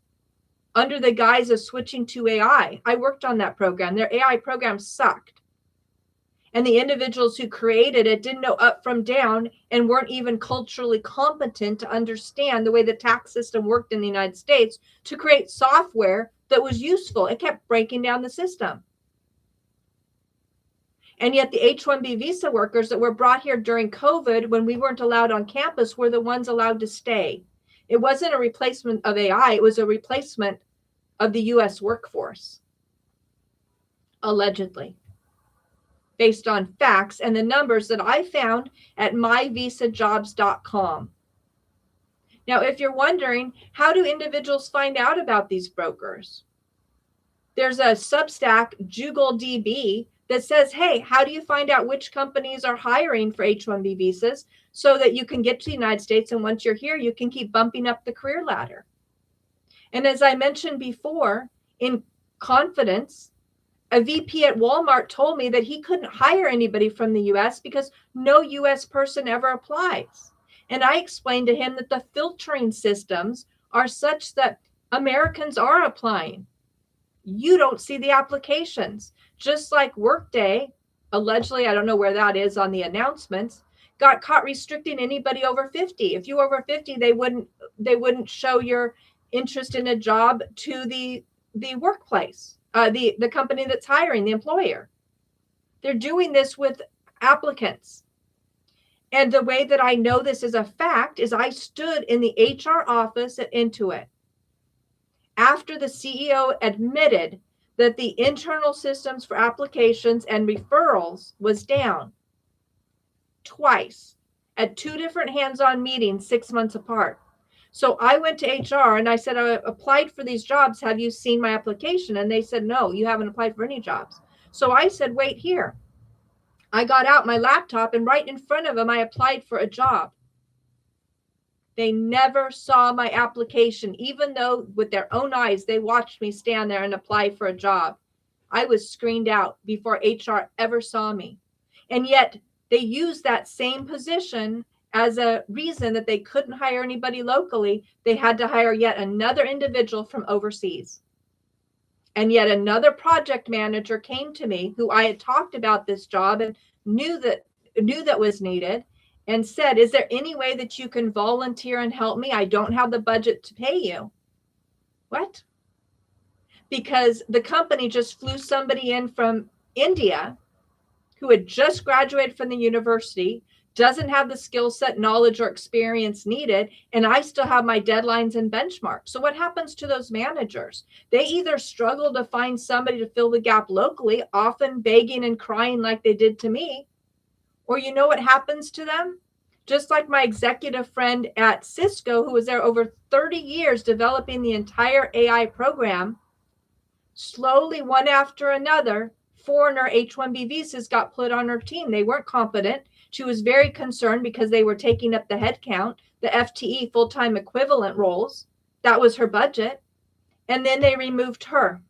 under the guise of switching to AI. I worked on that program. Their AI program sucked. And the individuals who created it didn't know up from down and weren't even culturally competent to understand the way the tax system worked in the United States to create software that was useful. It kept breaking down the system. And yet the H1B visa workers that were brought here during COVID when we weren't allowed on campus were the ones allowed to stay. It wasn't a replacement of AI. It was a replacement of the U.S. workforce, allegedly, based on facts and the numbers that I found at myvisajobs.com. Now, if you're wondering, how do individuals find out about these brokers? There's a Substack, JugalDB, that says, hey, how do you find out which companies are hiring for H-1B visas so that you can get to the United States, and once you're here, you can keep bumping up the career ladder? And as I mentioned before, in confidence, a VP at Walmart told me that he couldn't hire anybody from the U.S. because no U.S. person ever applies. And I explained to him that the filtering systems are such that Americans are applying. you don't see the applications. Just like Workday, allegedly, I don't know where that is on the announcements, got caught restricting anybody over 50. If you were over 50, they wouldn't show your interest in a job to the workplace, the company that's hiring, the employer. They're doing this with applicants. And the way that I know this is a fact is I stood in the HR office at Intuit after the CEO admitted that the internal systems for applications and referrals was down twice at two different hands-on meetings 6 months apart. So I went to HR and I said, I applied for these jobs. Have you seen my application? And they said, no, you haven't applied for any jobs. So I said, wait here. I got out my laptop and right in front of them, I applied for a job. They never saw my application, even though with their own eyes, they watched me stand there and apply for a job. I was screened out before HR ever saw me. And yet they used that same position as a reason that they couldn't hire anybody locally. They had to hire yet another individual from overseas. And yet another project manager came to me who I had talked about this job and knew that was needed and said, is there any way that you can volunteer and help me? I don't have the budget to pay you. What? Because the company just flew somebody in from India who had just graduated from the university, doesn't have the skill set, knowledge, or experience needed, and I still have my deadlines and benchmarks. So what happens to those managers? They either struggle to find somebody to fill the gap locally, often begging and crying like they did to me, or you know what happens to them? Just like my executive friend at Cisco, who was there over 30 years developing the entire AI program, slowly, one after another, foreigner H1B visas got put on her team. They weren't competent. She was very concerned because they were taking up the headcount, the FTE, full-time equivalent roles. That was her budget. And then they removed her.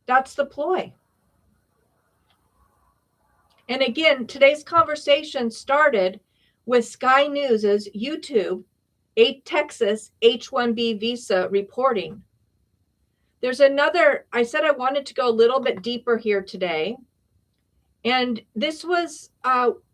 That's the ploy. And again, today's conversation started with Sky News's YouTube, Texas H1B visa reporting. There's another, I said I wanted to go a little bit deeper here today. And this was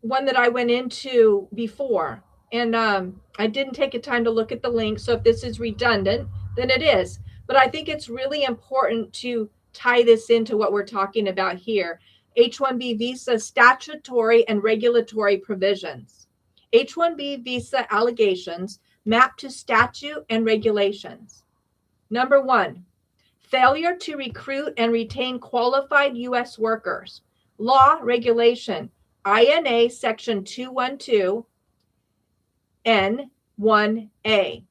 one that I went into before. And I didn't take the time to look at the link. So if this is redundant, then it is. But I think it's really important to tie this into what we're talking about here. H1B visa statutory and regulatory provisions. H1B visa allegations map to statute and regulations. Number one, failure to recruit and retain qualified U.S. workers. Law regulation, INA section 212 N1A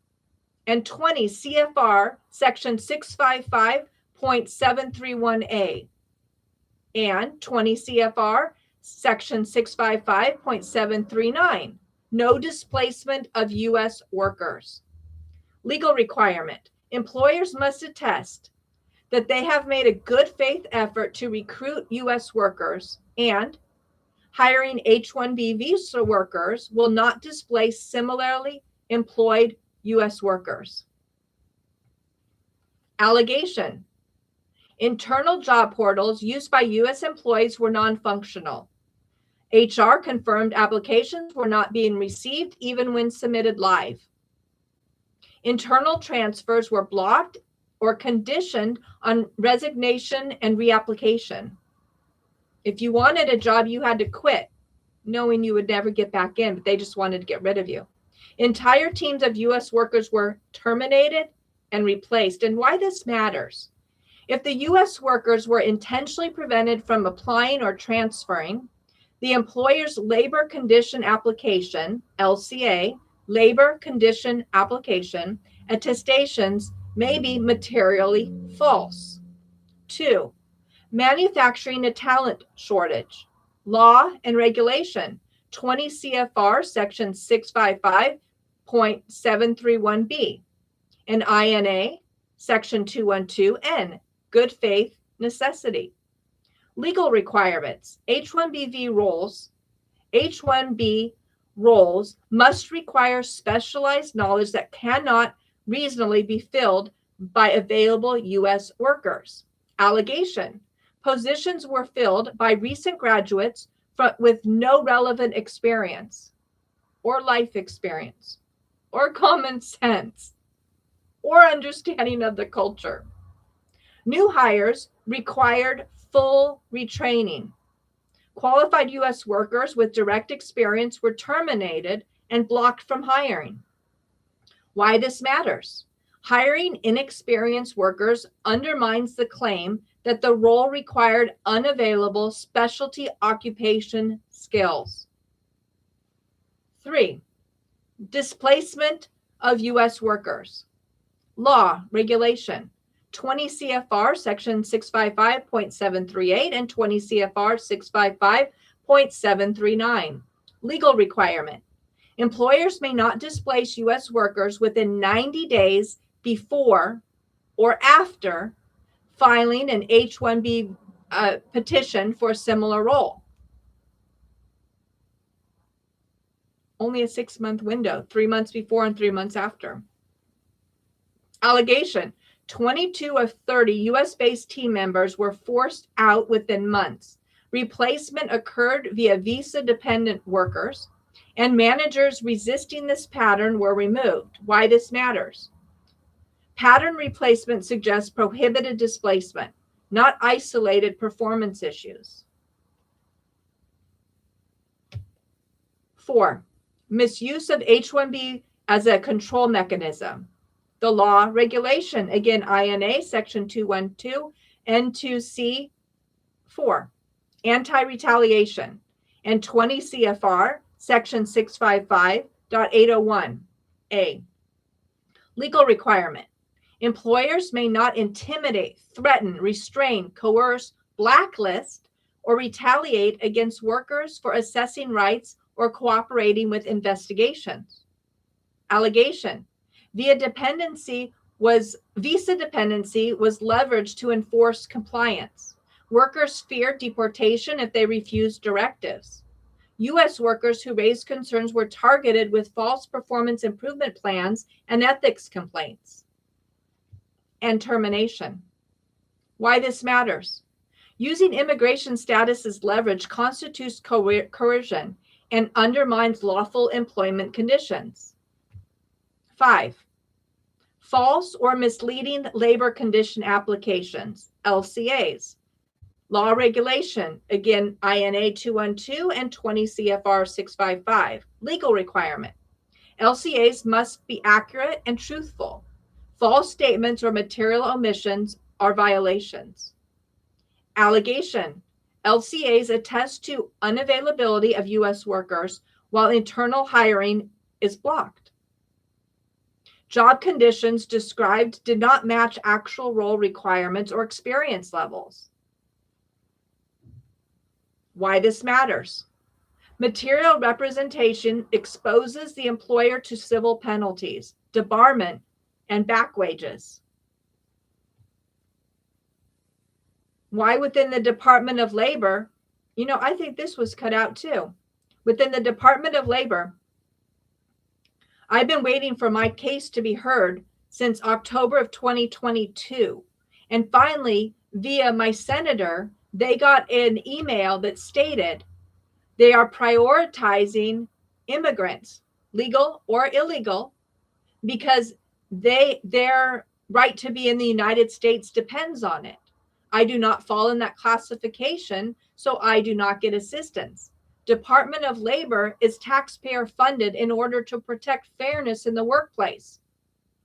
and 20 CFR section 655.731A and 20 CFR section 655.739. No displacement of U.S. workers. Legal requirement. Employers must attest that they have made a good faith effort to recruit U.S. workers, and hiring H-1B visa workers will not displace similarly employed U.S. workers. Allegation. Internal job portals used by U.S. employees were non-functional. HR confirmed applications were not being received even when submitted live. Internal transfers were blocked or conditioned on resignation and reapplication. If you wanted a job, you had to quit, knowing you would never get back in, but they just wanted to get rid of you. Entire teams of U.S. workers were terminated and replaced. And why this matters. If the U.S. workers were intentionally prevented from applying or transferring, the employer's labor condition application, LCA, labor condition application, attestations may be materially false. 2, manufacturing a talent shortage. Law and regulation, 20 CFR section 655.731B and INA section 212N, good faith necessity. Legal requirements, H1B roles must require specialized knowledge that cannot reasonably be filled by available U.S. workers. Allegation: positions were filled by recent graduates with no relevant experience or life experience or common sense or understanding of the culture. New hires required full retraining. Qualified U.S. workers with direct experience were terminated and blocked from hiring. Why this matters? Hiring inexperienced workers undermines the claim that the role required unavailable specialty occupation skills. 3. Displacement of U.S. workers. Law, regulation. 20 CFR section 655.738 and 20 CFR 655.739. Legal requirement. Employers may not displace U.S. workers within 90 days before or after filing an H1B petition for a similar role. Only a 6-month window, 3 months before and 3 months after. Allegation: 22 of 30 U.S.-based team members were forced out within months. Replacement occurred via visa-dependent workers, and managers resisting this pattern were removed. Why this matters? Pattern replacement suggests prohibited displacement, not isolated performance issues. 4. Misuse of H1B as a control mechanism. The law, regulation, again, INA section 212, N2C 4, anti-retaliation, and 20 CFR section 655.801A. Legal requirement. Employers may not intimidate, threaten, restrain, coerce, blacklist, or retaliate against workers for assessing rights or cooperating with investigations. Allegation: visa dependency was leveraged to enforce compliance. Workers feared deportation if they refused directives. U.S. workers who raised concerns were targeted with false performance improvement plans and ethics complaints. And termination. Why this matters? Using immigration status as leverage constitutes coercion and undermines lawful employment conditions. 5. False or misleading labor condition applications, LCAs. Law, regulation, again, INA 212 and 20 CFR 655. Legal requirement. LCAs must be accurate and truthful. False statements or material omissions are violations. Allegation: LCAs attest to unavailability of U.S. workers while internal hiring is blocked. Job conditions described did not match actual role requirements or experience levels. Why this matters? Material representation exposes the employer to civil penalties, debarment, and back wages. Why within the Department of Labor? I think this was cut out too. Within the Department of Labor, I've been waiting for my case to be heard since October of 2022. And finally, via my senator, they got an email that stated they are prioritizing immigrants, legal or illegal, because their right to be in the United States depends on it. I do not fall in that classification, so I do not get assistance. Department of Labor is taxpayer funded in order to protect fairness in the workplace,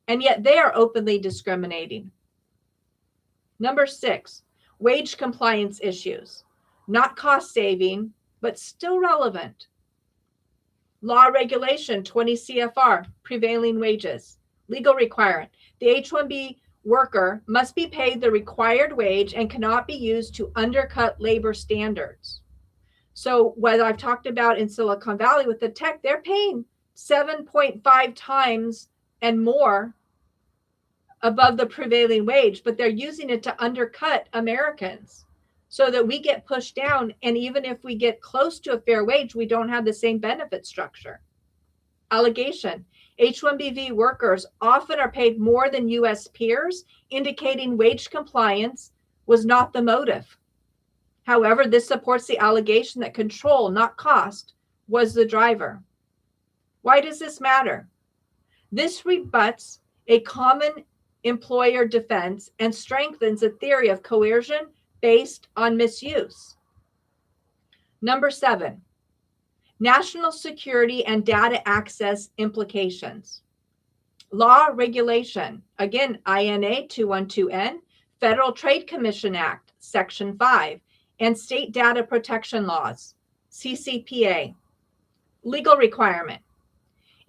and yet they are openly discriminating. Number 6, wage compliance issues. Not cost saving, but still relevant. Law, regulation, 20 CFR, prevailing wages. Legal requirement. The H1B worker must be paid the required wage and cannot be used to undercut labor standards. So what I've talked about in Silicon Valley with the tech, they're paying 7.5 times and more above the prevailing wage, but they're using it to undercut Americans so that we get pushed down. And even if we get close to a fair wage, we don't have the same benefit structure. Allegation: H1B workers often are paid more than US peers, indicating wage compliance was not the motive. However, this supports the allegation that control, not cost, was the driver. Why does this matter? This rebuts a common employer defense and strengthens a theory of coercion based on misuse. Number 7, national security and data access implications. Law regulation, again, INA 212N, Federal Trade Commission Act, Section 5, and state data protection laws, CCPA. Legal requirement.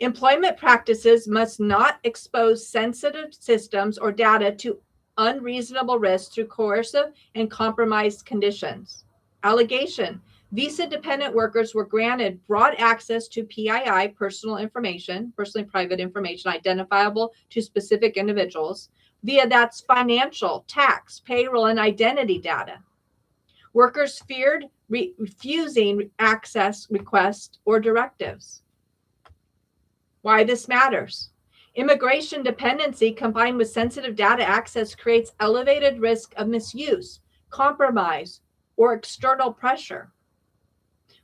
Employment practices must not expose sensitive systems or data to unreasonable risks through coercive and compromised conditions. Allegation. Visa-dependent workers were granted broad access to PII, personally private information identifiable to specific individuals, via that's financial, tax, payroll, and identity data. Workers feared refusing access requests or directives. Why this matters. Immigration dependency combined with sensitive data access creates elevated risk of misuse, compromise, or external pressure.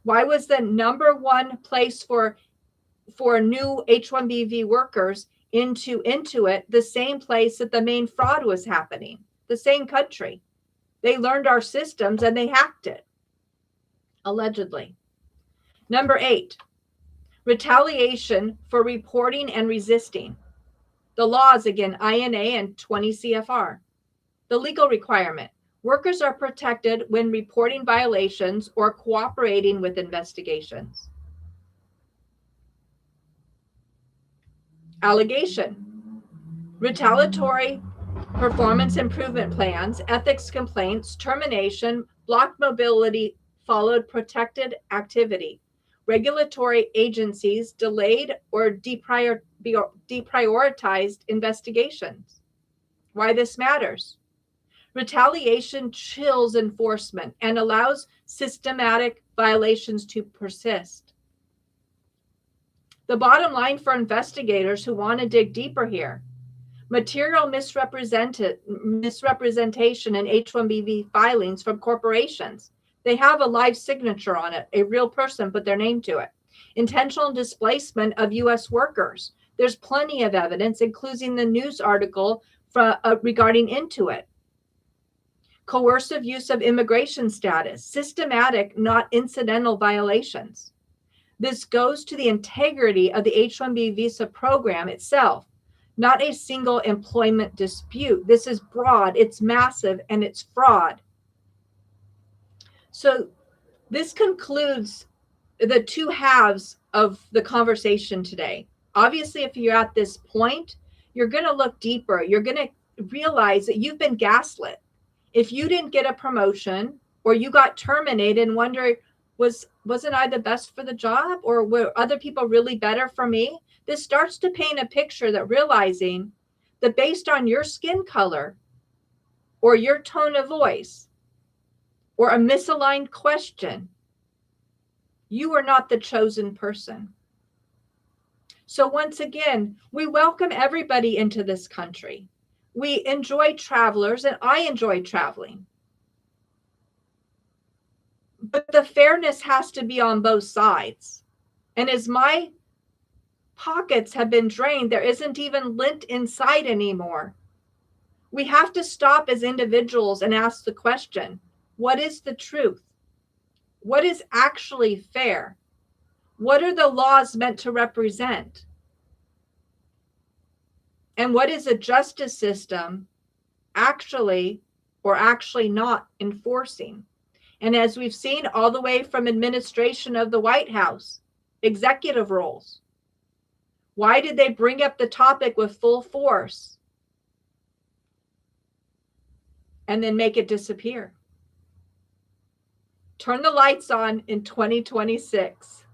Why was the number one place for new H1B workers into it the same place that the main fraud was happening? The same country. They learned our systems and they hacked it, allegedly. Number 8, retaliation for reporting and resisting. The laws, again, INA and 20 CFR. The legal requirement. Workers are protected when reporting violations or cooperating with investigations. Allegation. Retaliatory performance improvement plans, ethics complaints, termination, blocked mobility followed protected activity. Regulatory agencies delayed or deprioritized investigations. Why this matters. Retaliation chills enforcement and allows systematic violations to persist. The bottom line for investigators who want to dig deeper here, material misrepresentation in H1B filings from corporations. They have a live signature on it. A real person put their name to it. Intentional displacement of U.S. workers. There's plenty of evidence, including the news article regarding Intuit. Coercive use of immigration status. Systematic, not incidental violations. This goes to the integrity of the H-1B visa program itself, not a single employment dispute. This is broad, it's massive, and it's fraud. So this concludes the two halves of the conversation today. Obviously, if you're at this point, you're going to look deeper. You're going to realize that you've been gaslit. If you didn't get a promotion or you got terminated and wonder, wasn't I the best for the job, or were other people really better for me? This starts to paint a picture that realizing that based on your skin color or your tone of voice or a misaligned question, you are not the chosen person. So once again, we welcome everybody into this country. We enjoy travelers, and I enjoy traveling. But the fairness has to be on both sides. And as my pockets have been drained, there isn't even lint inside anymore. We have to stop as individuals and ask the question, what is the truth? What is actually fair? What are the laws meant to represent? And what is a justice system actually or actually not enforcing? And as we've seen all the way from administration of the White House, executive roles, why did they bring up the topic with full force and then make it disappear? Turn the lights on in 2026.